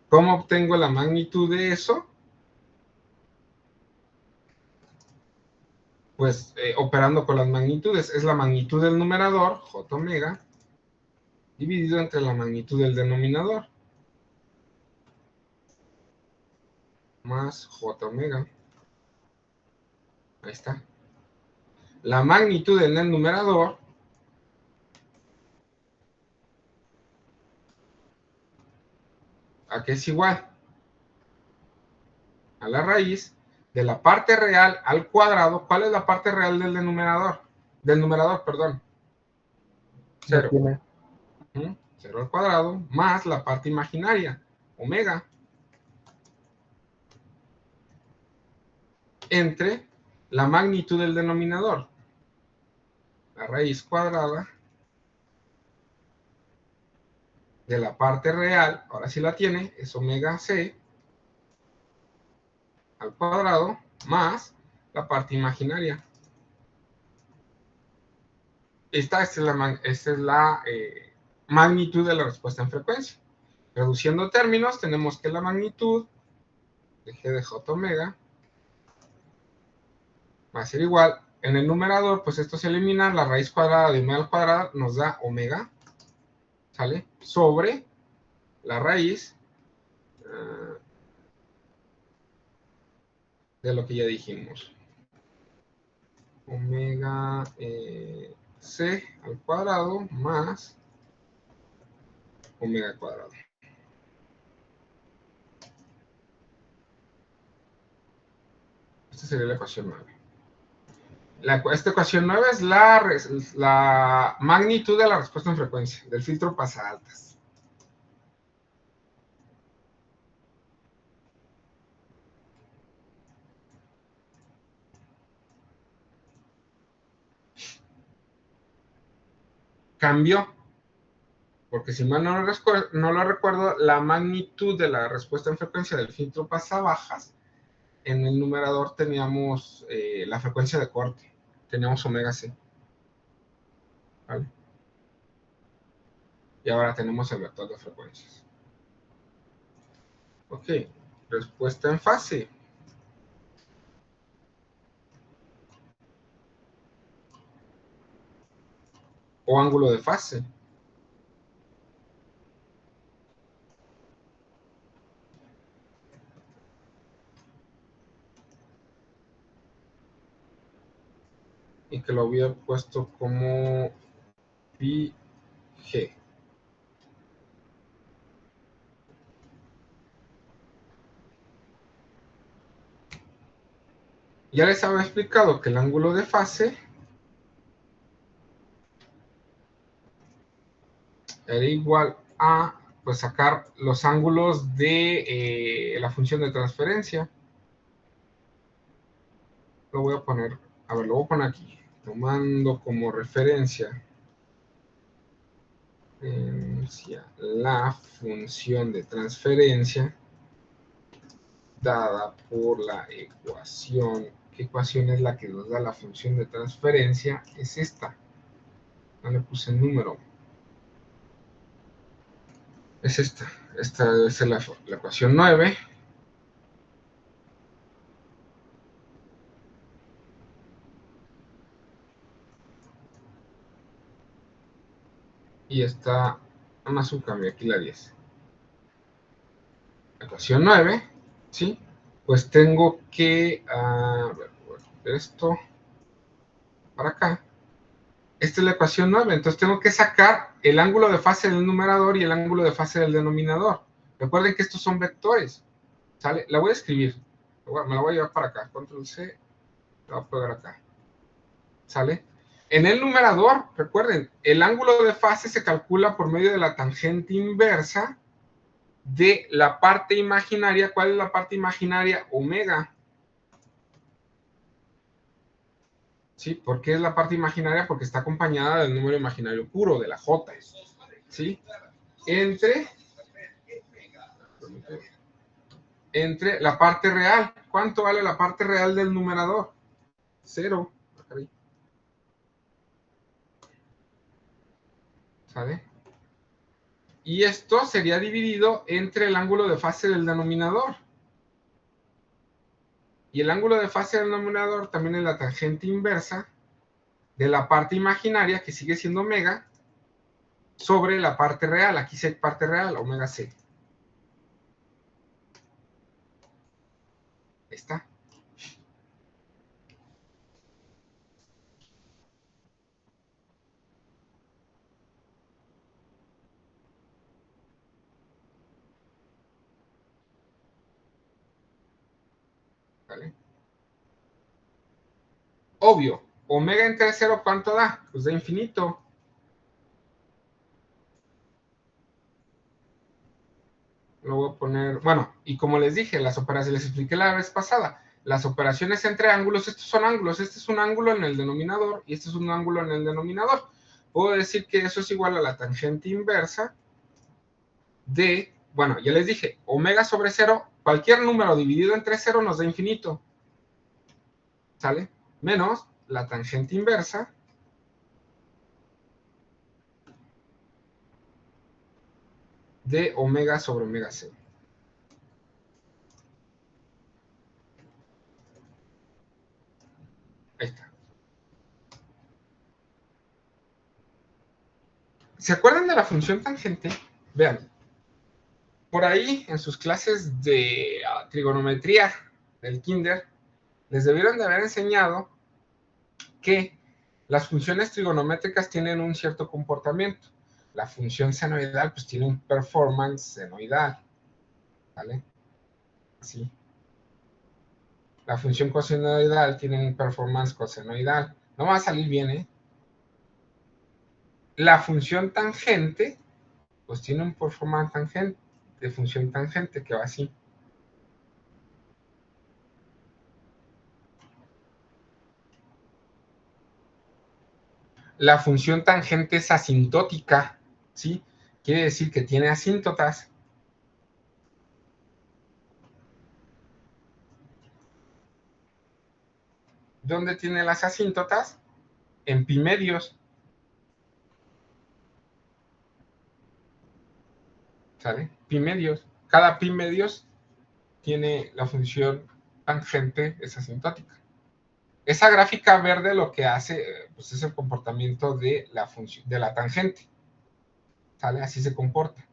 ¿Cómo obtengo la magnitud de eso? Pues operando con las magnitudes. Es la magnitud del numerador, J omega, dividido entre la magnitud del denominador, más J omega. Ahí está. La magnitud en el numerador ¿a qué es igual? A la raíz de la parte real al cuadrado. ¿Cuál es la parte real del denominador? Del numerador, perdón. 0. 0 al cuadrado más la parte imaginaria, omega, entre la magnitud del denominador, la raíz cuadrada de la parte real, ahora sí la tiene, es omega c al cuadrado más la parte imaginaria. Esta es la magnitud de la respuesta en frecuencia. Reduciendo términos, tenemos que la magnitud de G de J omega va a ser igual. En el numerador, pues esto se elimina, la raíz cuadrada de omega al cuadrado nos da omega, ¿sale? Sobre la raíz de lo que ya dijimos. Omega c al cuadrado más omega al cuadrado. Esta sería la ecuación 9. Esta ecuación 9 es la magnitud de la respuesta en frecuencia del filtro pasaaltas. Cambió, porque si mal no lo recuerdo, la magnitud de la respuesta en frecuencia del filtro pasabajas, en el numerador teníamos la frecuencia de corte, teníamos omega c. ¿Vale? Y ahora tenemos el vector de frecuencias. Ok, respuesta en fase. O ángulo de fase. Y que lo había puesto como pi g. Ya les había explicado que el ángulo de fase era igual a pues sacar los ángulos de la función de transferencia. Lo voy a poner, a ver, lo voy a poner aquí, tomando como referencia la función de transferencia dada por la ecuación. ¿Qué ecuación es la que nos da la función de transferencia? Es esta. No le puse el número. Es esta. Esta es la ecuación 9. Y está, más un cambio, aquí la 10. Ecuación 9, ¿sí? Pues tengo que, esto para acá. Esta es la ecuación 9, entonces tengo que sacar el ángulo de fase del numerador y el ángulo de fase del denominador. Recuerden que estos son vectores, ¿sale? La voy a escribir, me la voy a llevar para acá, control C, la voy a pegar acá, ¿sale? En el numerador, recuerden, el ángulo de fase se calcula por medio de la tangente inversa de la parte imaginaria. ¿Cuál es la parte imaginaria? Omega. ¿Sí? ¿Por qué es la parte imaginaria? Porque está acompañada del número imaginario puro, de la J. ¿Sí? Entre la parte real. ¿Cuánto vale la parte real del numerador? 0. ¿Sale? Y esto sería dividido entre el ángulo de fase del denominador. Y el ángulo de fase del denominador también es la tangente inversa de la parte imaginaria, que sigue siendo omega, sobre la parte real. Aquí sí hay parte real, omega c. Ahí está. ¿Vale? Obvio, omega entre 0, ¿cuánto da? Pues da infinito. Lo voy a poner, bueno, y como les dije, las operaciones, les expliqué la vez pasada, las operaciones entre ángulos, estos son ángulos, este es un ángulo en el denominador y este es un ángulo en el denominador. Puedo decir que eso es igual a la tangente inversa de, bueno, ya les dije, omega sobre 0, cualquier número dividido entre 0 nos da infinito, ¿sale? Menos la tangente inversa de omega sobre omega c. Ahí está. ¿Se acuerdan de la función tangente? Vean, por ahí en sus clases de trigonometría del kinder, les debieron de haber enseñado que las funciones trigonométricas tienen un cierto comportamiento. La función senoidal pues tiene un performance senoidal, ¿vale? Así. La función cosenoidal tiene un performance cosenoidal. No va a salir bien, ¿eh? La función tangente pues tiene un performance tangente, de función tangente, que va así. La función tangente es asintótica, ¿sí? Quiere decir que tiene asíntotas. ¿Dónde tiene las asíntotas? En pi medios. ¿Sale? Pi medios. Cada pi medios tiene la función tangente, es asintótica. Esa gráfica verde lo que hace pues, es el comportamiento de la función, de la tangente. ¿Sale? Así se comporta.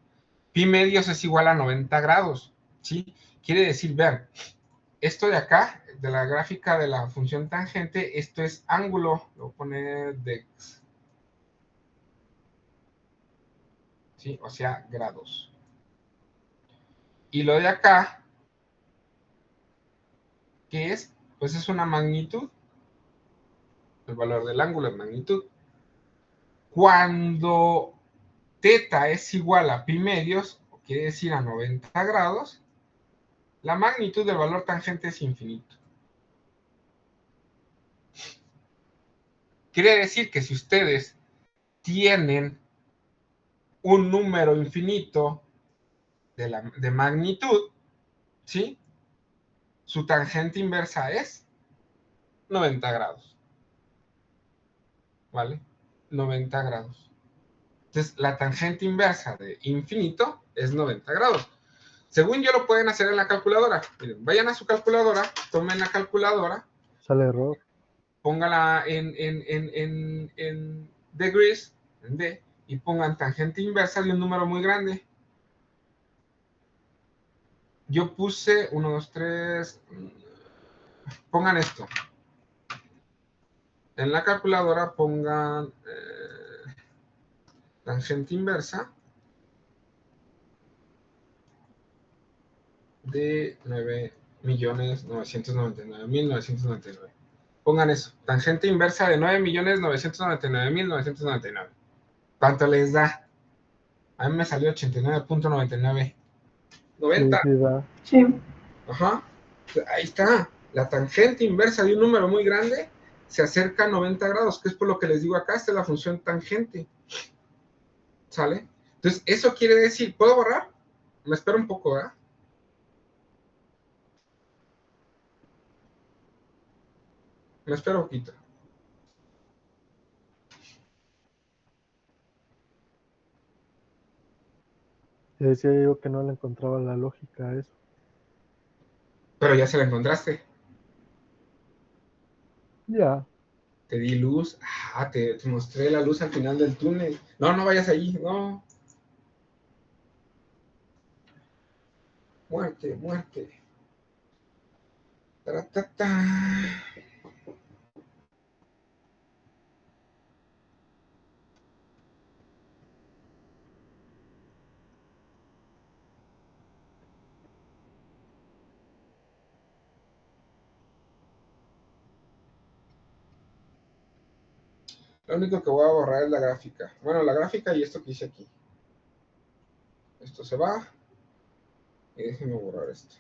Pi medios es igual a 90 grados, ¿sí? Quiere decir, vean, esto de acá, de la gráfica de la función tangente, esto es ángulo, lo voy a poner dex, ¿sí? O sea, grados. Y lo de acá, ¿qué es? Pues es una magnitud. El valor del ángulo es magnitud. Cuando teta es igual a pi medios, quiere decir a 90 grados, la magnitud del valor tangente es infinito. Quiere decir que si ustedes tienen un número infinito de magnitud, ¿sí? Su tangente inversa es 90 grados. ¿Vale? 90 grados. Entonces, la tangente inversa de infinito es 90 grados. Según yo, lo pueden hacer en la calculadora. Miren, vayan a su calculadora, tomen la calculadora, Sale error. póngala en degrees, en D, y pongan tangente inversa de un número muy grande. Yo puse 1, 2, 3. Pongan esto. En la calculadora pongan tangente inversa de 9.999.999. Pongan eso. Tangente inversa de 9.999.999. ¿Cuánto les da? A mí me salió 89.99. 90. Sí, sí, da. Sí. Ajá. Ahí está. La tangente inversa de un número muy grande se acerca a 90 grados, que es por lo que les digo acá. Esta es la función tangente. ¿Sale? Entonces, eso quiere decir, ¿puedo borrar? Me espero un poco, ¿verdad? Me espero un poquito. Te decía yo que no le encontraba la lógica a eso. Pero ya se la encontraste. Ya. Te di luz. Ah, te mostré la luz al final del túnel. No, no vayas allí. No. Muerte, muerte. Taratata. Lo único que voy a borrar es la gráfica. Bueno, la gráfica y esto que hice aquí. Esto se va. Y déjenme borrar esto.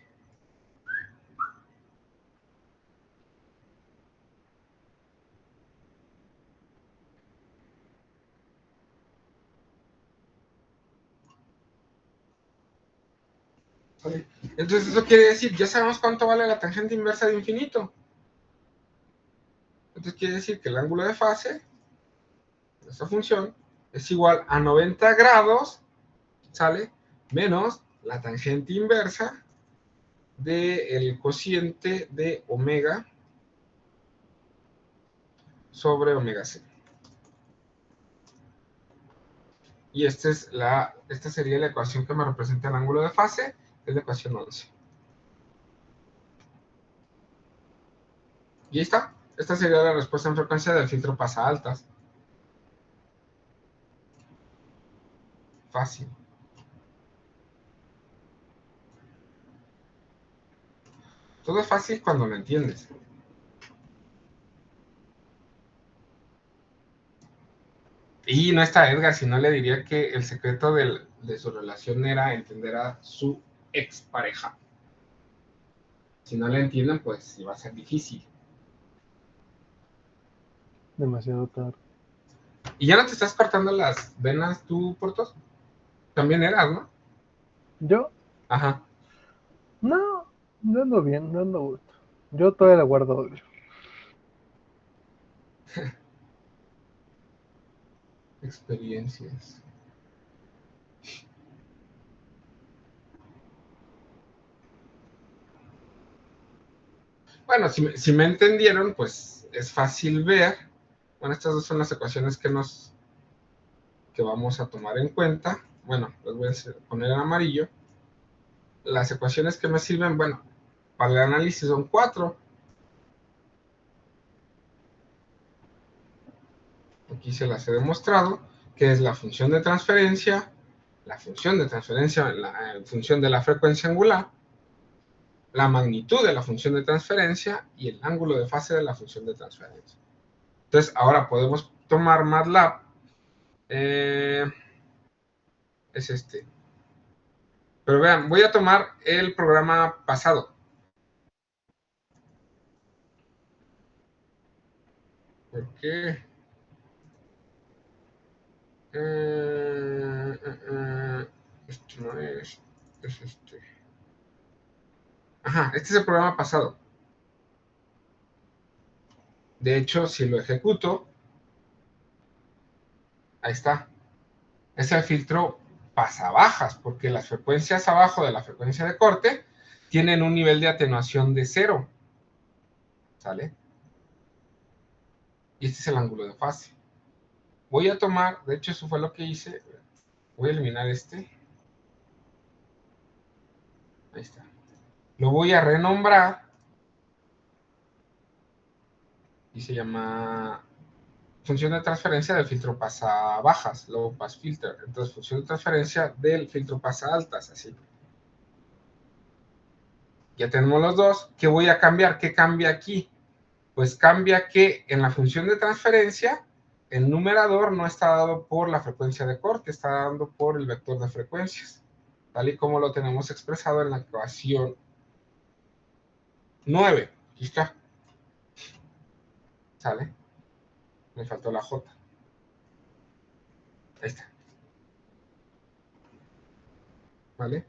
¿Vale? Entonces eso quiere decir, ya sabemos cuánto vale la tangente inversa de infinito. Entonces quiere decir que el ángulo de fase de esta función es igual a 90 grados, ¿sale? Menos la tangente inversa del cociente de omega sobre omega c. Y esta sería la ecuación que me representa el ángulo de fase, es la ecuación 11. Y ahí está. Esta sería la respuesta en frecuencia del filtro pasa altas. Fácil. Todo es fácil cuando lo entiendes. Y no está Edgar, si no le diría que el secreto de su relación era entender a su expareja. Si no le entienden, pues sí va a ser difícil. Demasiado tarde. ¿Y ya no te estás cortando las venas tú, Portos? También eras, ¿no? ¿Yo? Ajá. No, no ando bien, no ando gusto. Yo todavía le guardo odio. Experiencias. Bueno, si me entendieron, pues es fácil ver. Bueno, estas dos son las ecuaciones que vamos a tomar en cuenta. Bueno, las voy a poner en amarillo. Las ecuaciones que me sirven, bueno, para el análisis son 4. Aquí se las he demostrado, que es la función de transferencia, la función de la frecuencia angular, la magnitud de la función de transferencia y el ángulo de fase de la función de transferencia. Entonces, ahora podemos tomar MATLAB. Es este. Pero vean, voy a tomar el programa pasado. ¿Por qué? Esto no es este. Ajá, este es el programa pasado. De hecho, si lo ejecuto, ahí está. Es el filtro pasabajas, porque las frecuencias abajo de la frecuencia de corte tienen un nivel de atenuación de 0. ¿Sale? Y este es el ángulo de fase. Voy a tomar, de hecho eso fue lo que hice. Voy a eliminar este. Ahí está. Lo voy a renombrar. Y se llama función de transferencia del filtro pasabajas, low pass filter. Entonces, función de transferencia del filtro pasaltas, así. Ya tenemos los dos. ¿Qué voy a cambiar? ¿Qué cambia aquí? Pues cambia que en la función de transferencia, el numerador no está dado por la frecuencia de corte, está dado por el vector de frecuencias, tal y como lo tenemos expresado en la ecuación 9. Aquí está. ¿Sale? Me faltó la J. Ahí está. ¿Vale?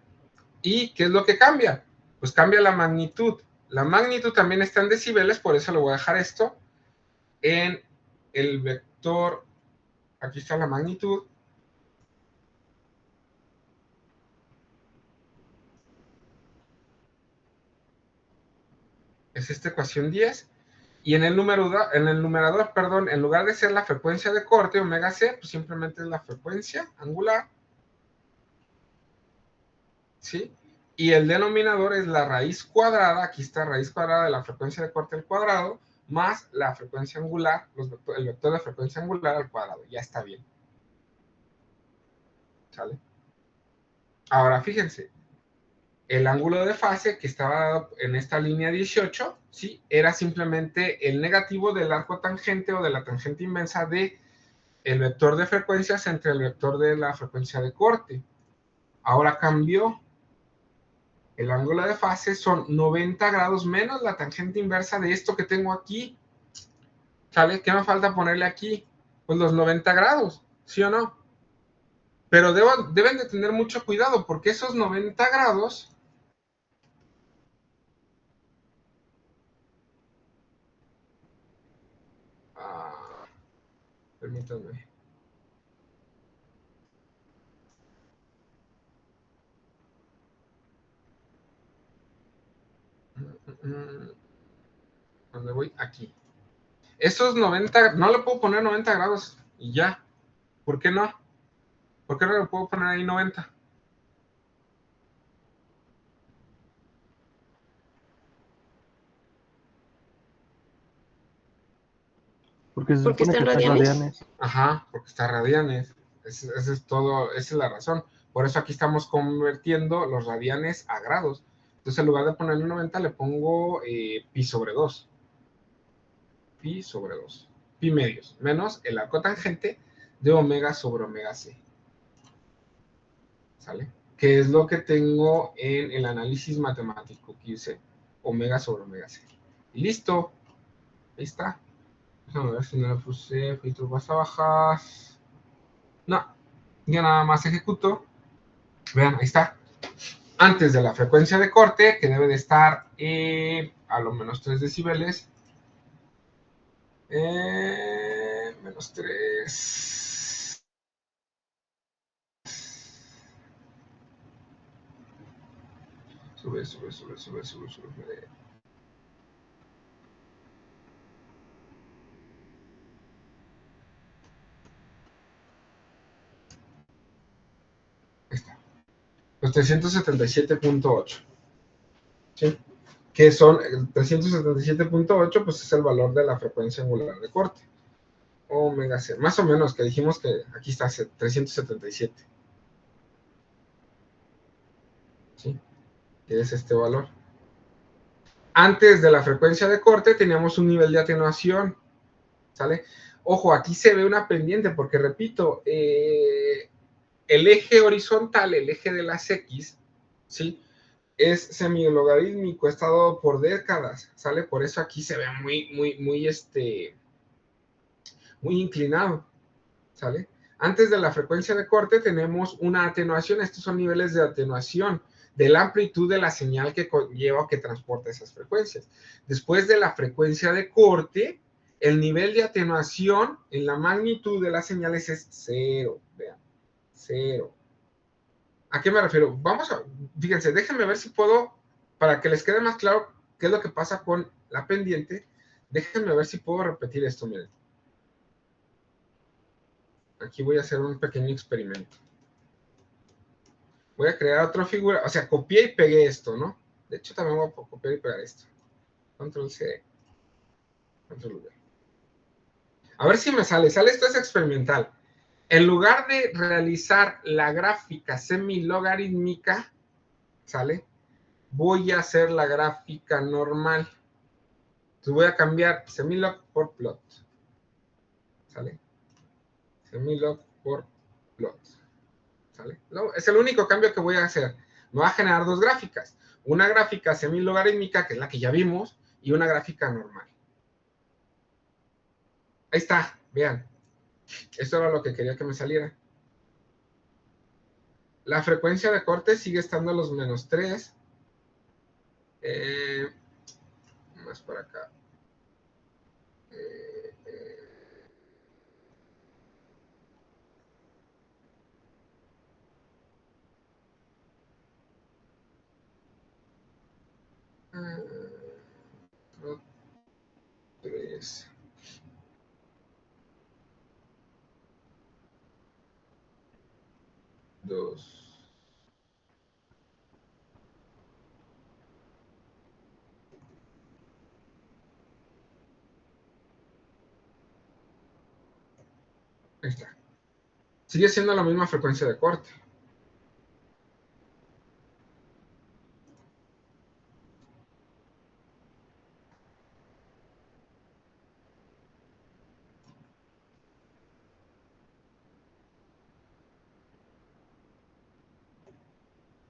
¿Y qué es lo que cambia? Pues cambia la magnitud. La magnitud también está en decibeles, por eso le voy a dejar esto en el vector. Aquí está la magnitud. Es esta ecuación 10. Y en el numerador, perdón, en lugar de ser la frecuencia de corte, omega c, pues simplemente es la frecuencia angular. ¿Sí? Y el denominador es la raíz cuadrada, aquí está raíz cuadrada de la frecuencia de corte al cuadrado, más la frecuencia angular, el vector de frecuencia angular al cuadrado. Ya está bien. ¿Sale? Ahora fíjense, el ángulo de fase que estaba dado en esta línea 18, ¿sí? Era simplemente el negativo del arco tangente o de la tangente inversa de el vector de frecuencias entre el vector de la frecuencia de corte. Ahora cambió. El ángulo de fase son 90 grados menos la tangente inversa de esto que tengo aquí. ¿Sale? ¿Qué me falta ponerle aquí? Pues los 90 grados, ¿sí o no? Pero deben de tener mucho cuidado porque esos 90 grados permítanme. ¿Dónde voy? Aquí. Esos 90, no le puedo poner 90 grados y ya. ¿Por qué no? ¿Por qué no le puedo poner ahí 90? Porque se Porque supone que está en está en radianes. radianes. Ajá, porque está radianes. Esa es todo, esa es la razón. Por eso aquí estamos convirtiendo los radianes a grados. Entonces, en lugar de ponerle 90, le pongo pi sobre 2. Pi sobre 2. Pi medios. Menos el arco tangente de omega sobre omega c. ¿Sale? Que es lo que tengo en el análisis matemático que hice. Omega sobre omega c. Y listo. Ahí está. Déjame ver si no le puse filtro pasa bajas. No. Ya nada más ejecuto. Vean, ahí está. Antes de la frecuencia de corte, que debe de estar a lo menos 3 decibeles. Menos 3. Sube. Ahí está. Los 377.8. ¿Sí? Que son el 377.8, pues es el valor de la frecuencia angular de corte. Omega c. Más o menos, que dijimos que aquí está 377. ¿Sí? Que es este valor. Antes de la frecuencia de corte teníamos un nivel de atenuación. ¿Sale? Ojo, aquí se ve una pendiente, porque repito, el eje horizontal, el eje de las X, ¿sí? Es semilogarítmico, está dado por décadas, ¿sale? Por eso aquí se ve muy inclinado, ¿sale? Antes de la frecuencia de corte tenemos una atenuación. Estos son niveles de atenuación de la amplitud de la señal que conlleva o que transporta esas frecuencias. Después de la frecuencia de corte, el nivel de atenuación en la magnitud de las señales es 0. Vean, 0. ¿A qué me refiero? Fíjense, déjenme ver si puedo, para que les quede más claro qué es lo que pasa con la pendiente, déjenme ver si puedo repetir esto, miren. Aquí voy a hacer un pequeño experimento. Voy a crear otra figura, o sea, copié y pegué esto, ¿no? De hecho, también voy a copiar y pegar esto. Control C, Control V. A ver si me sale. Esto es experimental. En lugar de realizar la gráfica semilogarítmica, ¿sale? Voy a hacer la gráfica normal. Entonces voy a cambiar semilog por plot. ¿Sale? Semilog por plot. ¿Sale? No, es el único cambio que voy a hacer. Me va a generar dos gráficas. Una gráfica semilogarítmica, que es la que ya vimos, y una gráfica normal. Ahí está, vean. Esto era lo que quería que me saliera. La frecuencia de corte sigue estando a los -3. Más para acá. Tres. Dos. Ahí está. Sigue siendo la misma frecuencia de corte.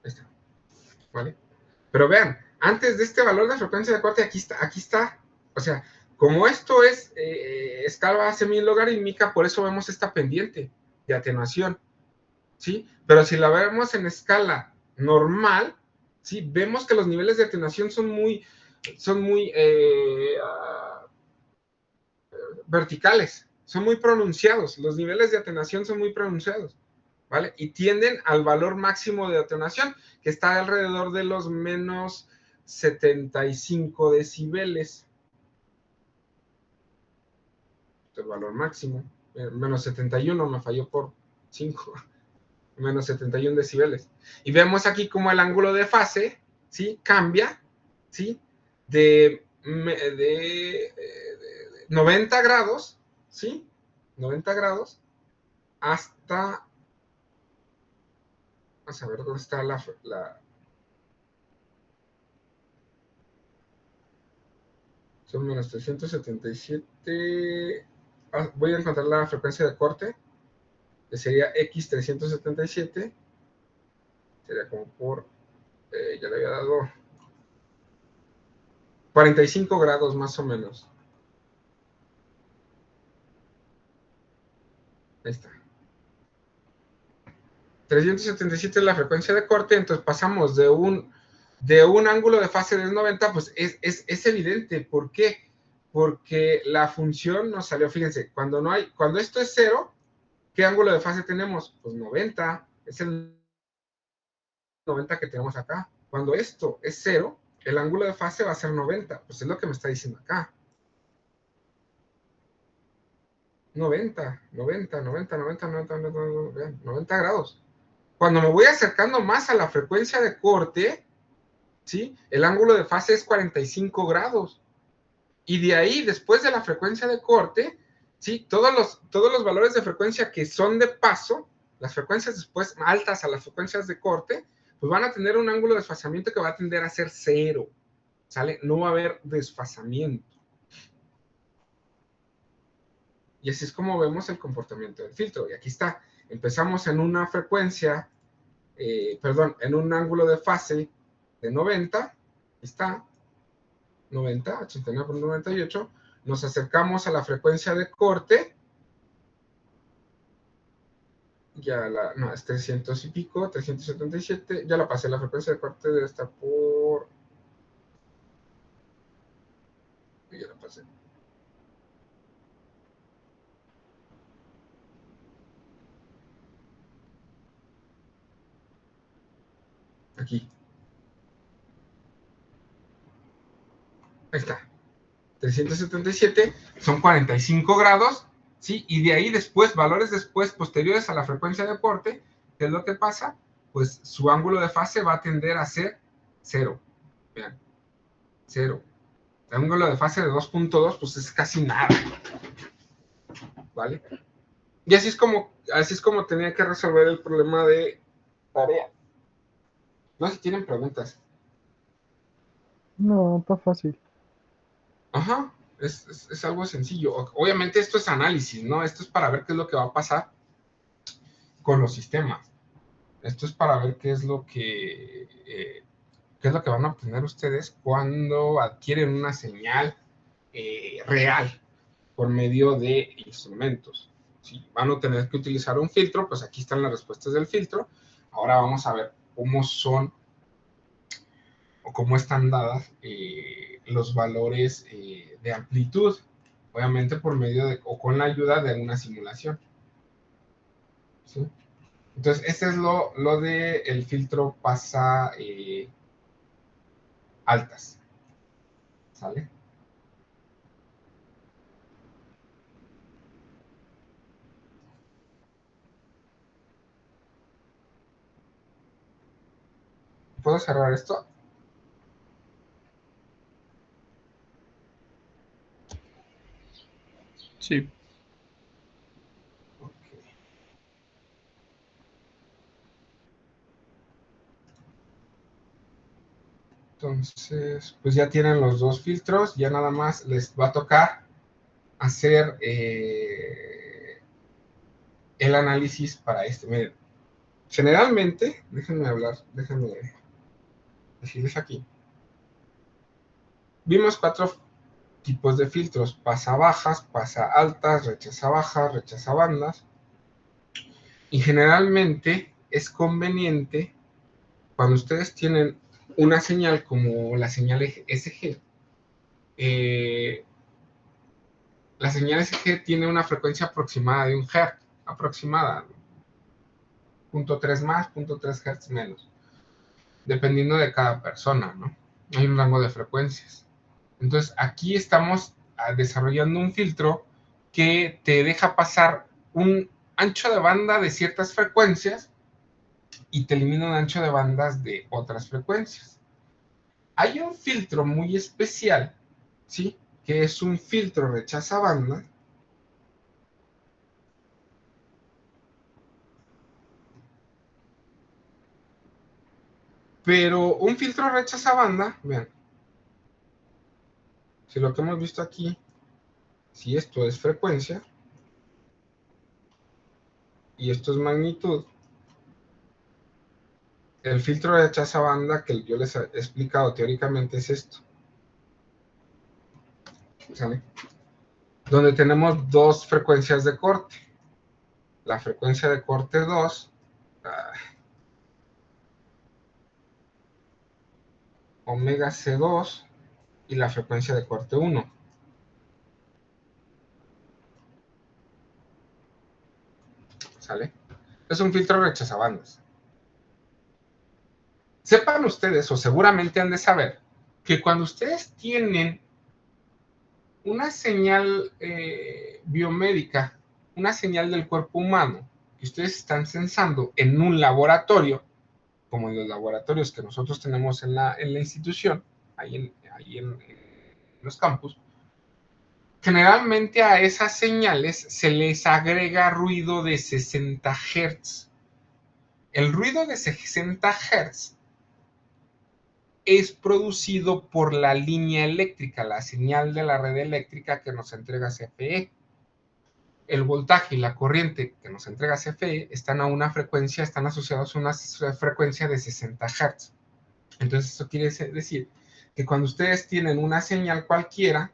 Ahí está. ¿Vale? Pero vean, antes de este valor de frecuencia de corte, aquí está. O sea, como esto es escala semilogarítmica, por eso vemos esta pendiente de atenuación, ¿sí? Pero si la vemos en escala normal, ¿sí? Vemos que los niveles de atenuación son muy verticales, son muy pronunciados. Los niveles de atenuación son muy pronunciados, ¿vale? Y tienden al valor máximo de atenuación, que está alrededor de los menos 75 decibeles. El valor máximo, menos 71, me falló por 5, menos 71 decibeles. Y vemos aquí como el ángulo de fase, ¿sí? Cambia, ¿sí? De 90 grados, ¿sí? 90 grados hasta... Vamos a ver dónde está son menos 377. Voy a encontrar la frecuencia de corte, que sería X377. Sería como por... ya le había dado 45 grados más o menos. Ahí está. 377 es la frecuencia de corte, entonces pasamos de un ángulo de fase de 90, pues es evidente. ¿Por qué? Porque la función nos salió, fíjense, cuando esto es 0, ¿qué ángulo de fase tenemos? Pues 90, es el 90 que tenemos acá. Cuando esto es 0, el ángulo de fase va a ser 90, pues es lo que me está diciendo acá. 90 grados. Cuando me voy acercando más a la frecuencia de corte, ¿sí? El ángulo de fase es 45 grados. Y de ahí, después de la frecuencia de corte, ¿sí? Todos los valores de frecuencia que son de paso, las frecuencias después altas a las frecuencias de corte, pues van a tener un ángulo de desfasamiento que va a tender a ser 0, ¿sale? No va a haber desfasamiento. Y así es como vemos el comportamiento del filtro. Y aquí está. Empezamos en una frecuencia perdón, en un ángulo de fase de 90, está 90, 89.98, nos acercamos a la frecuencia de corte, ya no, es 300 y pico, 377, ya la pasé, la frecuencia de corte debe estar por... Ya la pasé. Aquí. Ahí está. 377 son 45 grados, ¿sí? Y de ahí después, valores después, posteriores a la frecuencia de corte, ¿qué es lo que pasa? Pues su ángulo de fase va a tender a ser 0. Vean, 0. El ángulo de fase de 2.2, pues es casi nada. ¿Vale? Y así es como tenía que resolver el problema de tarea. No sé si tienen preguntas. No, está fácil. Ajá, es algo sencillo. Obviamente esto es análisis, ¿no? Esto es para ver qué es lo que va a pasar con los sistemas. Esto es para ver qué es lo que van a obtener ustedes cuando adquieren una señal real por medio de instrumentos. Si van a tener que utilizar un filtro, pues aquí están las respuestas del filtro. Ahora vamos a ver cómo son o cómo están dadas los valores de amplitud, obviamente por medio de o con la ayuda de una simulación. ¿Sí? Entonces, este es lo de el filtro pasa altas. ¿Sale? ¿Puedo cerrar esto? Sí. Entonces, pues ya tienen los dos filtros, ya nada más les va a tocar hacer el análisis para este. Miren, generalmente, déjenme decirles aquí. Vimos 4 tipos de filtros: pasa bajas, pasa altas, rechaza bajas, rechaza bandas. Y generalmente es conveniente cuando ustedes tienen una señal como la señal SG. La señal SG tiene una frecuencia aproximada de 1 Hz, aproximada, 0.3 más, 0.3 Hz menos, dependiendo de cada persona, ¿no? Hay un rango de frecuencias. Entonces, aquí estamos desarrollando un filtro que te deja pasar un ancho de banda de ciertas frecuencias y te elimina un ancho de bandas de otras frecuencias. Hay un filtro muy especial, ¿sí? Que es un filtro rechaza banda. Pero un filtro rechaza banda, vean, si lo que hemos visto aquí, si esto es frecuencia y esto es magnitud, el filtro rechaza banda que yo les he explicado teóricamente es esto. ¿Sale? Donde tenemos dos frecuencias de corte. La frecuencia de corte 2, omega C2, y la frecuencia de corte 1. ¿Sale? Es un filtro rechazabandas. Sepan ustedes, o seguramente han de saber, que cuando ustedes tienen una señal biomédica, una señal del cuerpo humano, que ustedes están censando en un laboratorio, como en los laboratorios que nosotros tenemos en la institución, ahí en los campus, generalmente a esas señales se les agrega ruido de 60 Hz. El ruido de 60 Hz es producido por la línea eléctrica, la señal de la red eléctrica que nos entrega CFE. el voltaje y la corriente que nos entrega CFE están a una frecuencia, están asociados a una frecuencia de 60 Hz. Entonces eso quiere decir que cuando ustedes tienen una señal cualquiera,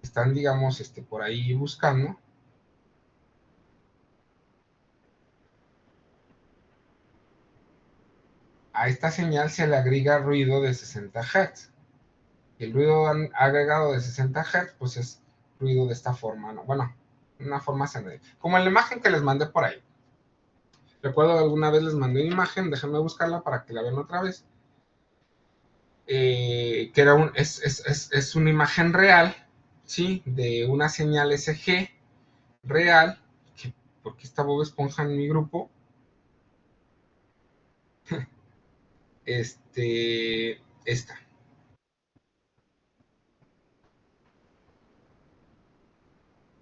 están, digamos, por ahí buscando, a esta señal se le agrega ruido de 60 Hz. El ruido agregado de 60 Hz, pues es ruido de esta forma, ¿no? Bueno, una forma como en la imagen que les mandé por ahí. Recuerdo alguna vez les mandé una imagen, déjenme buscarla para que la vean otra vez. Que era es una imagen real, ¿sí? De una señal SG real. ¿Por qué está Bob Esponja en mi grupo? Esta.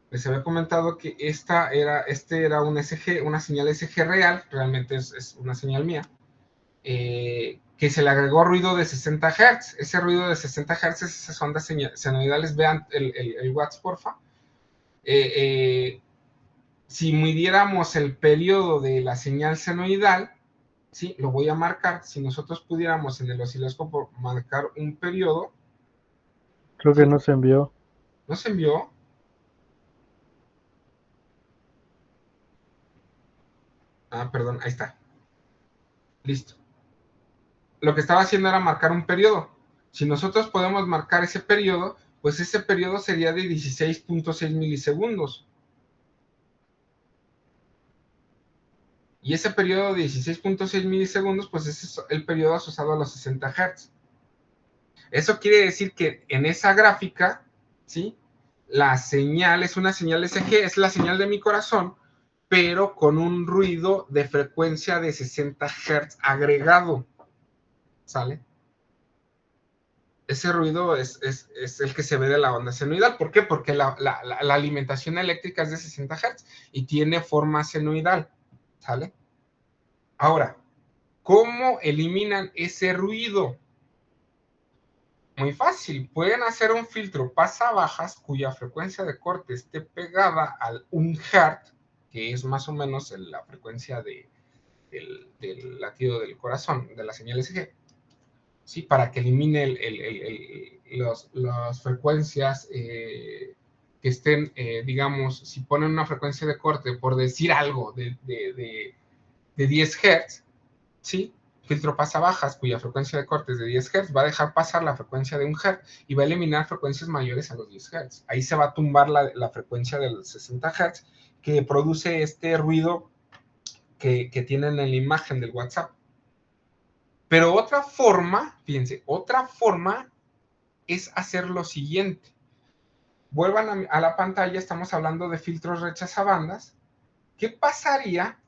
Les había comentado que este era un SG, una señal SG real, realmente es una señal mía, que se le agregó ruido de 60 Hz. Ese ruido de 60 Hz es esas ondas senoidales. Vean el watts, porfa. Si midiéramos el periodo de la señal senoidal, ¿sí? Lo voy a marcar. Si nosotros pudiéramos en el osciloscopio marcar un periodo. Creo que ¿sí? no se envió. ¿No se envió? Ah, perdón, ahí está. Listo. Lo que estaba haciendo era marcar un periodo. Si nosotros podemos marcar ese periodo, pues ese periodo sería de 16.6 milisegundos. Y ese periodo de 16.6 milisegundos, pues es el periodo asociado a los 60 Hz. Eso quiere decir que en esa gráfica, ¿sí? La señal es una señal SG, es la señal de mi corazón, pero con un ruido de frecuencia de 60 Hz agregado, ¿sale? Ese ruido es el que se ve de la onda senoidal. ¿Por qué? Porque la alimentación eléctrica es de 60 Hz y tiene forma senoidal, ¿sale? Ahora, ¿cómo eliminan ese ruido? Muy fácil, pueden hacer un filtro pasa-bajas cuya frecuencia de corte esté pegada al 1 Hz, que es más o menos la frecuencia del latido del corazón, de la señal SG, ¿sí? Para que elimine las frecuencias que estén, digamos, si ponen una frecuencia de corte, por decir algo, de 10 Hz, ¿sí? Filtro pasa bajas cuya frecuencia de corte es de 10 Hz, va a dejar pasar la frecuencia de 1 Hz y va a eliminar frecuencias mayores a los 10 Hz. Ahí se va a tumbar la frecuencia de los 60 Hz que produce este ruido que tienen en la imagen del WhatsApp. Pero otra forma, fíjense, otra forma es hacer lo siguiente. Vuelvan a la pantalla, estamos hablando de filtros rechazabandas. ¿Qué pasaría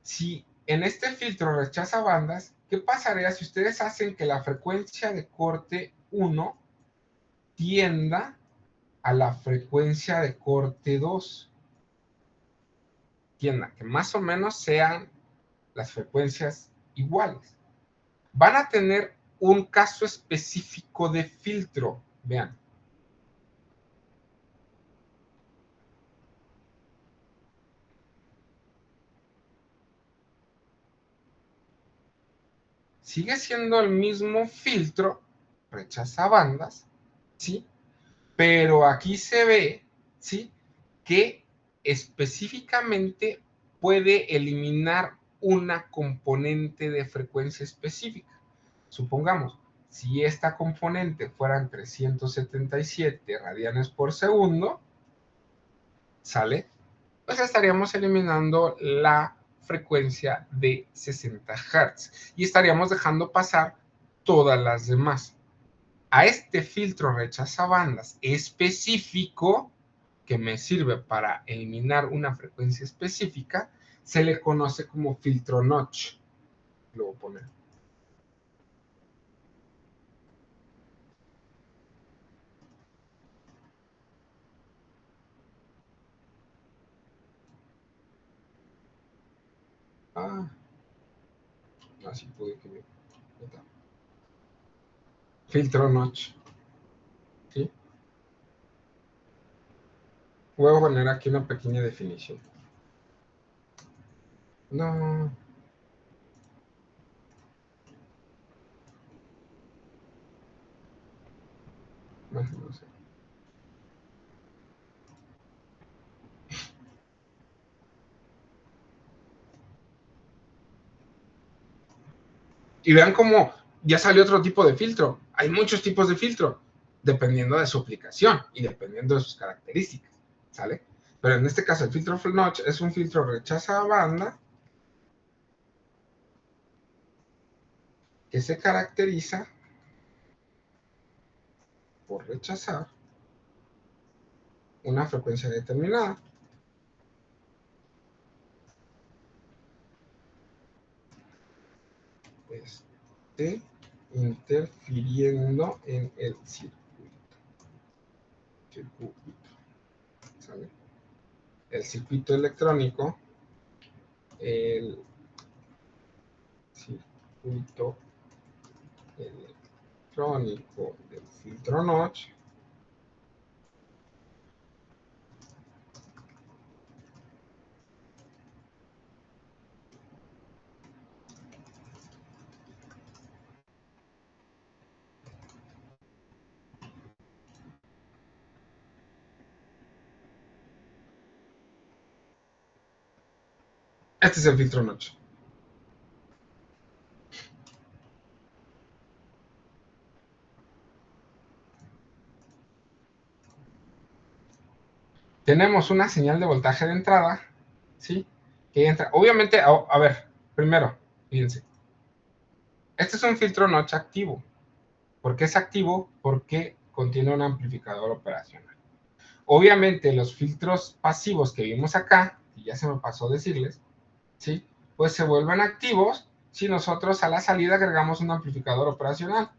si en este filtro rechazabandas, qué pasaría si ustedes hacen que la frecuencia de corte 1 tienda a la frecuencia de corte 2? Tienda, que más o menos sean las frecuencias iguales. Van a tener un caso específico de filtro, vean. Sigue siendo el mismo filtro, rechaza bandas, ¿sí? Pero aquí se ve, ¿sí? Que específicamente puede eliminar una componente de frecuencia específica. Supongamos, si esta componente fueran 377 radianes por segundo, ¿sale? Pues estaríamos eliminando la frecuencia de 60 Hz y estaríamos dejando pasar todas las demás. A este filtro rechazabandas específico, que me sirve para eliminar una frecuencia específica, se le conoce como filtro notch. Lo voy a poner. Así pude que me... Filtro notch. ¿Sí? Voy a poner aquí una pequeña definición. No. No sé. Y vean cómo ya salió otro tipo de filtro. Hay muchos tipos de filtro, dependiendo de su aplicación y dependiendo de sus características, ¿sale? Pero en este caso el filtro notch es un filtro rechaza banda que se caracteriza por rechazar una frecuencia determinada. Interfiriendo en el circuito, ¿sale? El circuito electrónico, el circuito electrónico del filtro notch Este es el filtro notch. Tenemos una señal de voltaje de entrada, ¿sí? Que entra. Obviamente, a ver, primero, fíjense. Este es un filtro notch activo. ¿Por qué es activo? Porque contiene un amplificador operacional. Obviamente, los filtros pasivos que vimos acá, y ya se me pasó decirles, ¿sí? Pues se vuelven activos si nosotros a la salida agregamos un amplificador operacional.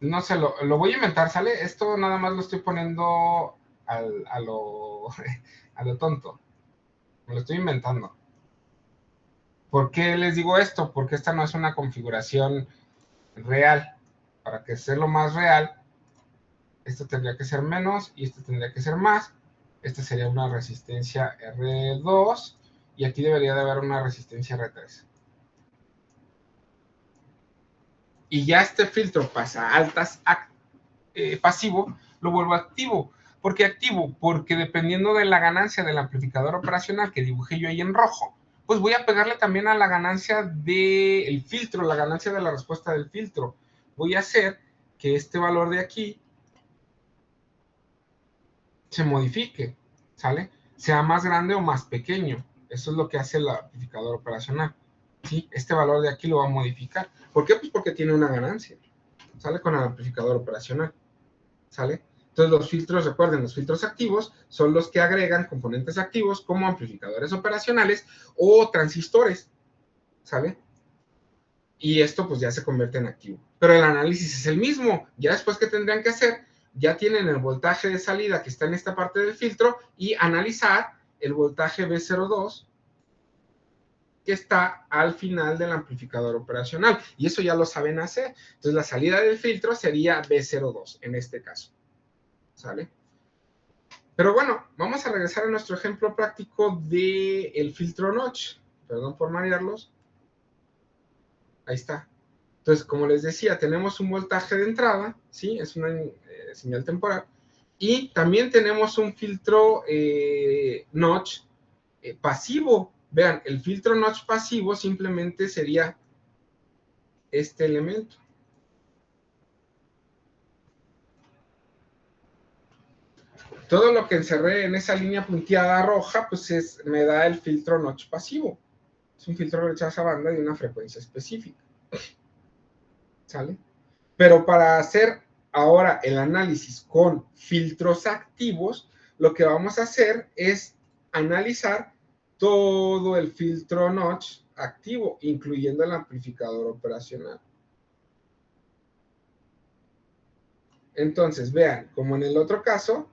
No sé, lo voy a inventar, ¿sale? Esto nada más lo estoy poniendo a lo tonto. Me lo estoy inventando. ¿Por qué les digo esto? Porque esta no es una configuración real. Para que sea lo más real, esto tendría que ser menos y esto tendría que ser más. Esta sería una resistencia R2 y aquí debería de haber una resistencia R3. Y ya este filtro pasa a altas pasivo, lo vuelvo activo. ¿Por qué activo? Porque dependiendo de la ganancia del amplificador operacional que dibujé yo ahí en rojo, pues voy a pegarle también a la ganancia del filtro, la ganancia de la respuesta del filtro. Voy a hacer que este valor de aquí se modifique, ¿sale? Sea más grande o más pequeño. Eso es lo que hace el amplificador operacional, ¿sí? Este valor de aquí lo va a modificar. ¿Por qué? Pues porque tiene una ganancia, ¿sale? Con el amplificador operacional, ¿sale? Entonces los filtros, recuerden, los filtros activos son los que agregan componentes activos como amplificadores operacionales o transistores, ¿sale? Y esto pues ya se convierte en activo. Pero el análisis es el mismo. Ya después, ¿qué tendrían que hacer? Ya tienen el voltaje de salida que está en esta parte del filtro y analizar el voltaje B02 que está al final del amplificador operacional. Y eso ya lo saben hacer. Entonces la salida del filtro sería B02 en este caso, ¿sale? Pero bueno, vamos a regresar a nuestro ejemplo práctico del filtro notch. Perdón por marearlos. Ahí está. Entonces, como les decía, tenemos un voltaje de entrada, ¿sí? Es una señal temporal. Y también tenemos un filtro notch pasivo. Vean, el filtro notch pasivo simplemente sería este elemento. Todo lo que encerré en esa línea punteada roja, pues me da el filtro notch pasivo. Es un filtro de rechazo banda de una frecuencia específica. ¿Sale? Pero para hacer ahora el análisis con filtros activos, lo que vamos a hacer es analizar todo el filtro notch activo, incluyendo el amplificador operacional. Entonces, vean, como en el otro caso,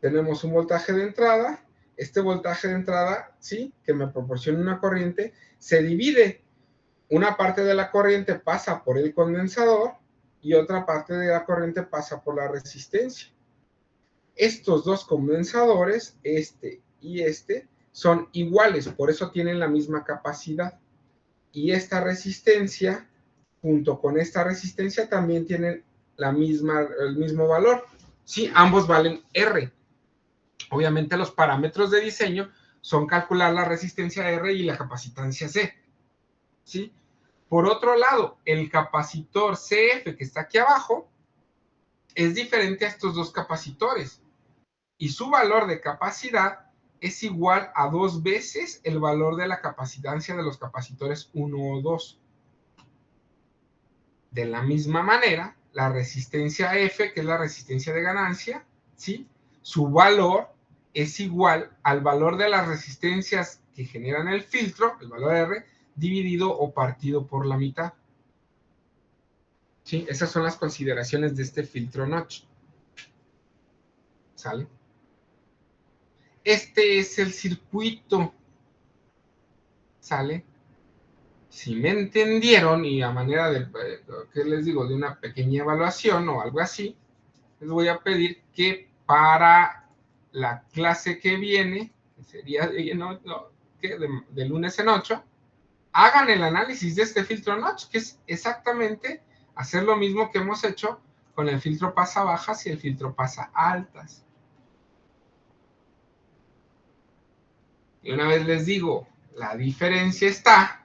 tenemos un voltaje de entrada. Este voltaje de entrada, ¿sí? Que me proporciona una corriente, se divide. Una parte de la corriente pasa por el condensador y otra parte de la corriente pasa por la resistencia. Estos dos condensadores, este y este, son iguales, por eso tienen la misma capacidad. Y esta resistencia, junto con esta resistencia, también tienen el mismo valor. Sí, ambos valen R. Obviamente los parámetros de diseño son calcular la resistencia R y la capacitancia C. ¿Sí? Por otro lado, el capacitor CF que está aquí abajo es diferente a estos dos capacitores. Y su valor de capacidad es igual a 2 veces el valor de la capacitancia de los capacitores 1 o 2. De la misma manera, la resistencia F, que es la resistencia de ganancia, ¿sí? Su valor es igual al valor de las resistencias que generan el filtro, el valor R, dividido o partido por la mitad. ¿Sí? Esas son las consideraciones de este filtro notch. ¿Sale? Este es el circuito. ¿Sale? Si me entendieron y a manera de, ¿qué les digo? De una pequeña evaluación o algo así, les voy a pedir que para la clase que viene, que sería de lunes en 8, hagan el análisis de este filtro notch, que es exactamente hacer lo mismo que hemos hecho con el filtro pasa bajas y el filtro pasa altas. Y una vez les digo, la diferencia está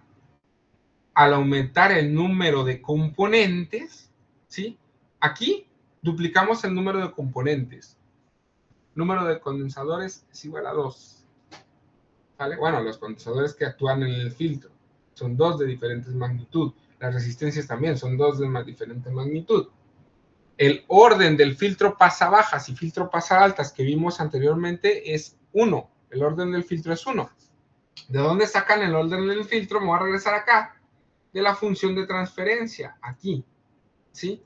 al aumentar el número de componentes, ¿sí? Aquí duplicamos el número de componentes. Número de condensadores es igual a 2. ¿Vale? Bueno, los condensadores que actúan en el filtro son 2 de diferentes magnitud. Las resistencias también son 2 de más diferente magnitud. El orden del filtro pasa bajas y filtro pasa altas que vimos anteriormente es 1. El orden del filtro es 1. ¿De dónde sacan el orden del filtro? Me voy a regresar acá. De la función de transferencia, aquí. ¿Sí?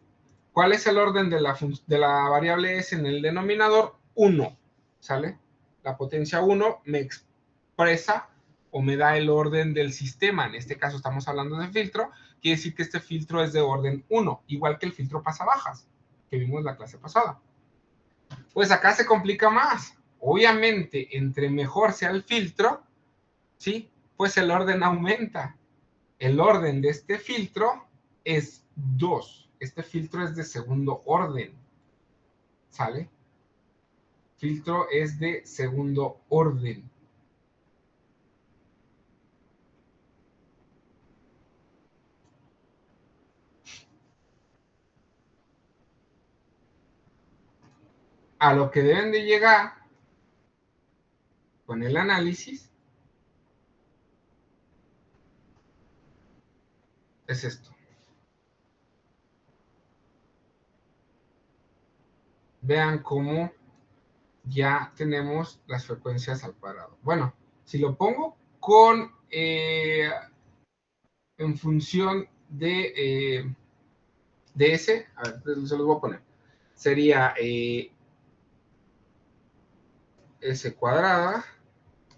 ¿Cuál es el orden de la variable S en el denominador? 1. ¿Sale? La potencia 1 me expresa o me da el orden del sistema. En este caso estamos hablando de filtro. Quiere decir que este filtro es de orden 1, igual que el filtro pasabajas, que vimos la clase pasada. Pues acá se complica más. Obviamente, entre mejor sea el filtro, ¿sí? Pues el orden aumenta. El orden de este filtro es 2. Este filtro es de segundo orden. ¿Sale? Filtro es de segundo orden. A lo que deben de llegar con el análisis es esto. Vean cómo ya tenemos las frecuencias al cuadrado. Bueno, si lo pongo con en función de S, a ver, se los voy a poner. Sería S cuadrada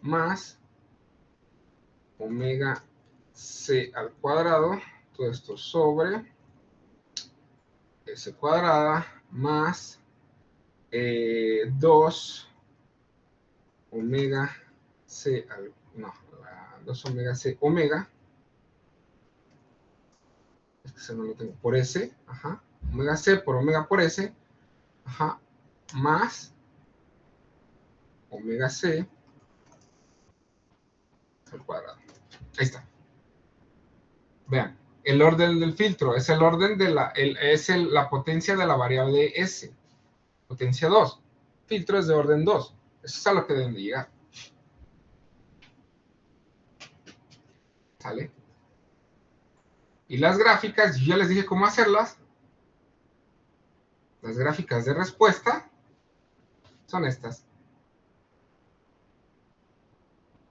más omega C al cuadrado, todo esto sobre S cuadrada más 2 omega C al, no, 2 omega C omega, es que ese no lo tengo, por S, ajá, omega C por omega por S, ajá, más omega C al cuadrado. Ahí está. Vean, el orden del filtro es el orden de la potencia de la variable S. Potencia 2. Filtro es de orden 2. Eso es a lo que deben de llegar. ¿Sale? Y las gráficas, yo ya les dije cómo hacerlas. Las gráficas de respuesta son estas.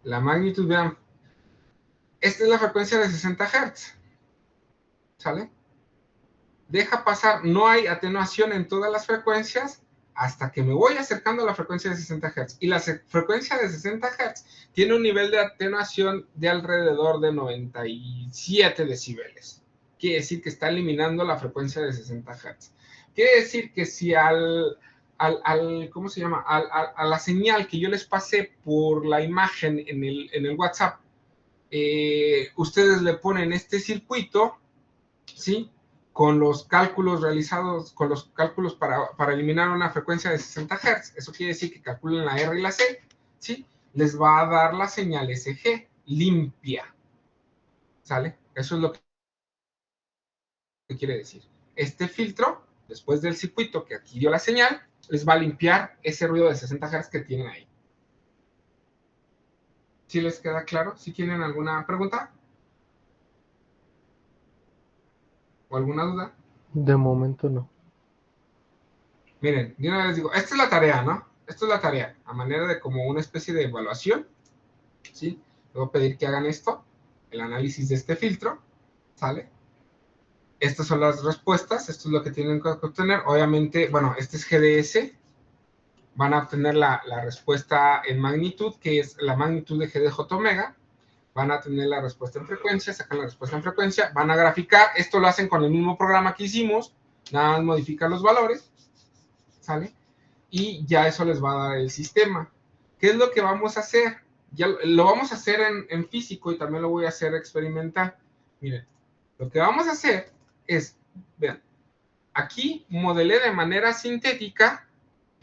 La magnitud, vean. Esta es la frecuencia de 60 Hz. ¿Sale? Deja pasar, no hay atenuación en todas las frecuencias hasta que me voy acercando a la frecuencia de 60 Hz. Y la frecuencia de 60 Hz tiene un nivel de atenuación de alrededor de 97 decibeles. quiere decir que está eliminando la frecuencia de 60 Hz. Quiere decir que si ¿cómo se llama? A la señal que yo les pasé por la imagen en el WhatsApp, ustedes le ponen este circuito, ¿sí? Con los cálculos realizados, con los cálculos para eliminar una frecuencia de 60 Hz. Eso quiere decir que calculen la R y la C, ¿sí? Les va a dar la señal SG limpia, ¿sale? Eso es lo que quiere decir. Este filtro, después del circuito que adquirió la señal, les va a limpiar ese ruido de 60 Hz que tienen ahí. ¿Sí les queda claro? ¿Sí tienen alguna pregunta? ¿O alguna duda? De momento no. Miren, de una vez les digo, esta es la tarea, ¿no? Esta es la tarea, a manera de como una especie de evaluación, ¿sí? Les voy a pedir que hagan esto, el análisis de este filtro, ¿sale? Estas son las respuestas, esto es lo que tienen que obtener. Obviamente, bueno, este es GDS, van a obtener la respuesta en magnitud, que es la magnitud de G de J omega, van a tener la respuesta en frecuencia, sacan la respuesta en frecuencia, van a graficar, esto lo hacen con el mismo programa que hicimos, nada más modifican los valores, ¿sale? Y ya eso les va a dar el sistema. ¿Qué es lo que vamos a hacer? Ya lo vamos a hacer en físico y también lo voy a hacer experimental. Miren, lo que vamos a hacer es, vean, aquí modelé de manera sintética,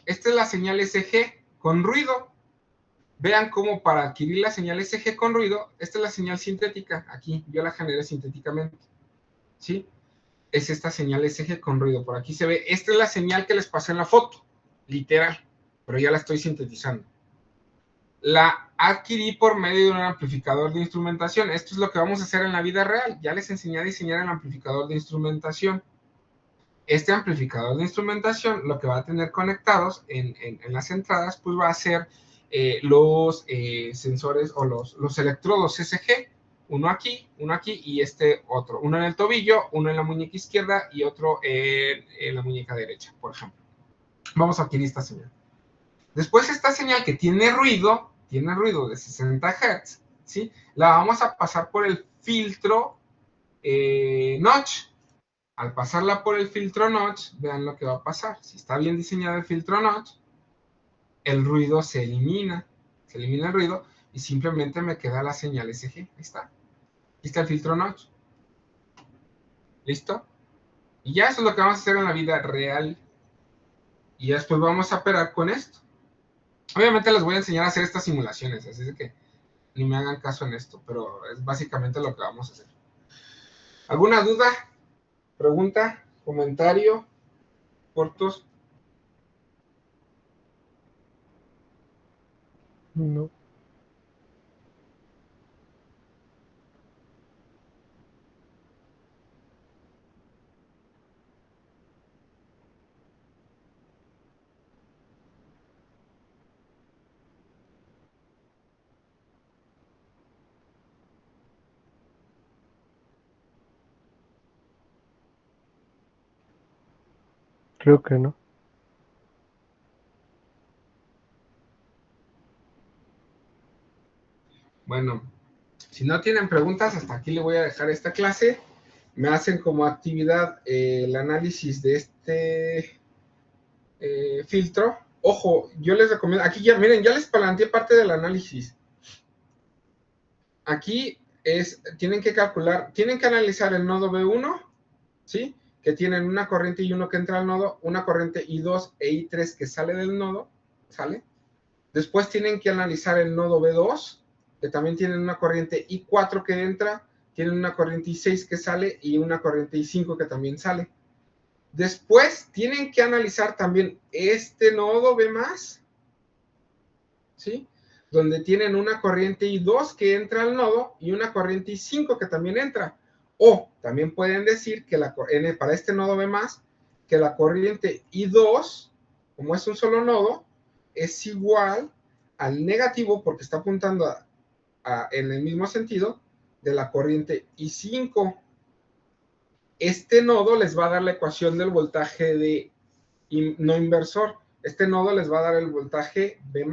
esta es la señal SG con ruido. Vean cómo para adquirir la señal SG con ruido, esta es la señal sintética, aquí yo la generé sintéticamente, ¿sí? Es esta señal SG con ruido, por aquí se ve, esta es la señal que les pasé en la foto, literal, pero ya la estoy sintetizando. La adquirí por medio de un amplificador de instrumentación, esto es lo que vamos a hacer en la vida real, ya les enseñé a diseñar el amplificador de instrumentación. Este amplificador de instrumentación, lo que va a tener conectados en las entradas, pues va a ser los sensores o los electrodos SG, uno aquí y este otro, uno en el tobillo, uno en la muñeca izquierda y otro en la muñeca derecha, por ejemplo. Vamos a adquirir esta señal. Después esta señal que tiene ruido de 60 Hz, ¿sí? La vamos a pasar por el filtro notch. Al pasarla por el filtro notch, vean lo que va a pasar. Si está bien diseñado el filtro notch, el ruido se elimina el ruido y simplemente me queda la señal SG. Ahí está. Aquí está el filtro notch. ¿Listo? Y ya eso es lo que vamos a hacer en la vida real. Y ya después vamos a operar con esto. Obviamente les voy a enseñar a hacer estas simulaciones, así de que ni me hagan caso en esto, pero es básicamente lo que vamos a hacer. ¿Alguna duda? ¿Pregunta? ¿Comentario? ¿Cortos? No. Creo que no. Bueno, si no tienen preguntas, hasta aquí le voy a dejar esta clase. Me hacen como actividad el análisis de este filtro. Ojo, yo les recomiendo, aquí ya, miren, ya les planteé parte del análisis. Aquí tienen que calcular, tienen que analizar el nodo B1, ¿sí? Que tienen una corriente I1 que entra al nodo, una corriente I2 e I3 que sale del nodo, ¿sale? Después tienen que analizar el nodo B2, que también tienen una corriente I4 que entra, tienen una corriente I6 que sale y una corriente I5 que también sale. Después tienen que analizar también este nodo B+, ¿sí? Donde tienen una corriente I2 que entra al nodo y una corriente I5 que también entra. O también pueden decir que para este nodo B+, que la corriente I2, como es un solo nodo, es igual al negativo, porque está apuntando en el mismo sentido, de la corriente I5. Este nodo les va a dar la ecuación del voltaje no inversor. Este nodo les va a dar el voltaje B+.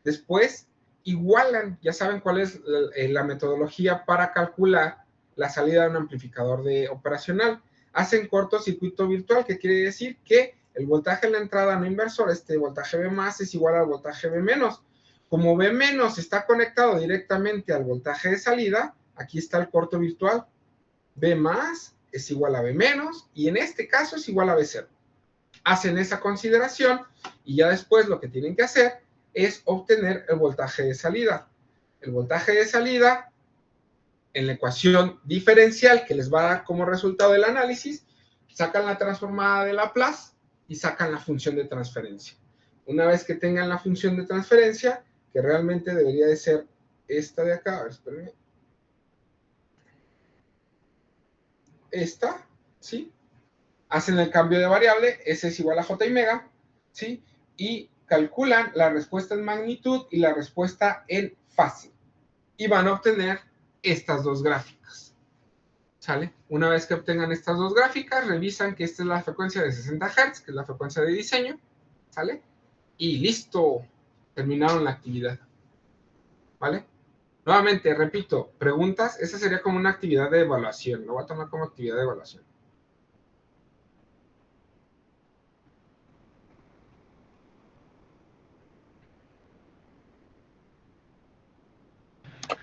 Después igualan, ya saben cuál es la metodología para calcular la salida de un amplificador operacional. Hacen cortocircuito virtual, que quiere decir que el voltaje en la entrada no inversor, este voltaje B más, es igual al voltaje B menos. Como B menos está conectado directamente al voltaje de salida, aquí está el corto virtual. B más es igual a B menos, y en este caso es igual a B0. Hacen esa consideración, y ya después lo que tienen que hacer es obtener el voltaje de salida. El voltaje de salida, en la ecuación diferencial que les va a dar como resultado del análisis, sacan la transformada de Laplace y sacan la función de transferencia. Una vez que tengan la función de transferencia, que realmente debería de ser esta de acá, a ver, espérenme. Esta, ¿sí? Hacen el cambio de variable, S es igual a J y mega, ¿sí? Y calculan la respuesta en magnitud y la respuesta en fase. Y van a obtener estas dos gráficas, ¿sale? Una vez que obtengan estas dos gráficas, revisan que esta es la frecuencia de 60 Hz, que es la frecuencia de diseño, ¿sale? Y listo, terminaron la actividad, ¿vale? Nuevamente, repito, preguntas, esa sería como una actividad de evaluación, lo voy a tomar como actividad de evaluación.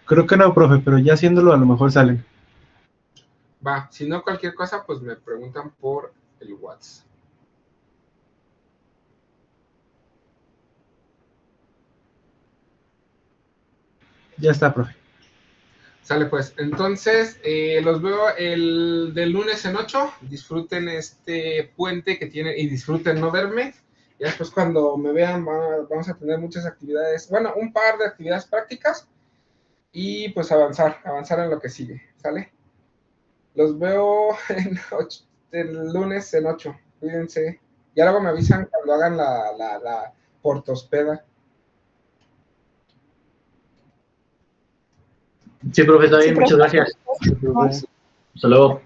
Creo que no, profe, pero ya haciéndolo a lo mejor salen. Va, si no cualquier cosa, pues me preguntan por el WhatsApp. Ya está, profe. Sale pues, entonces los veo el del lunes en 8, disfruten este puente que tienen y disfruten no verme. Ya después cuando me vean vamos a tener muchas actividades, bueno, un par de actividades prácticas y pues avanzar en lo que sigue, ¿sale? Los veo el lunes en 8, cuídense. Y luego me avisan cuando hagan la portospeda. Sí, profe, está bien, Sí, muchas profe. gracias. Sí, profe. Hasta luego.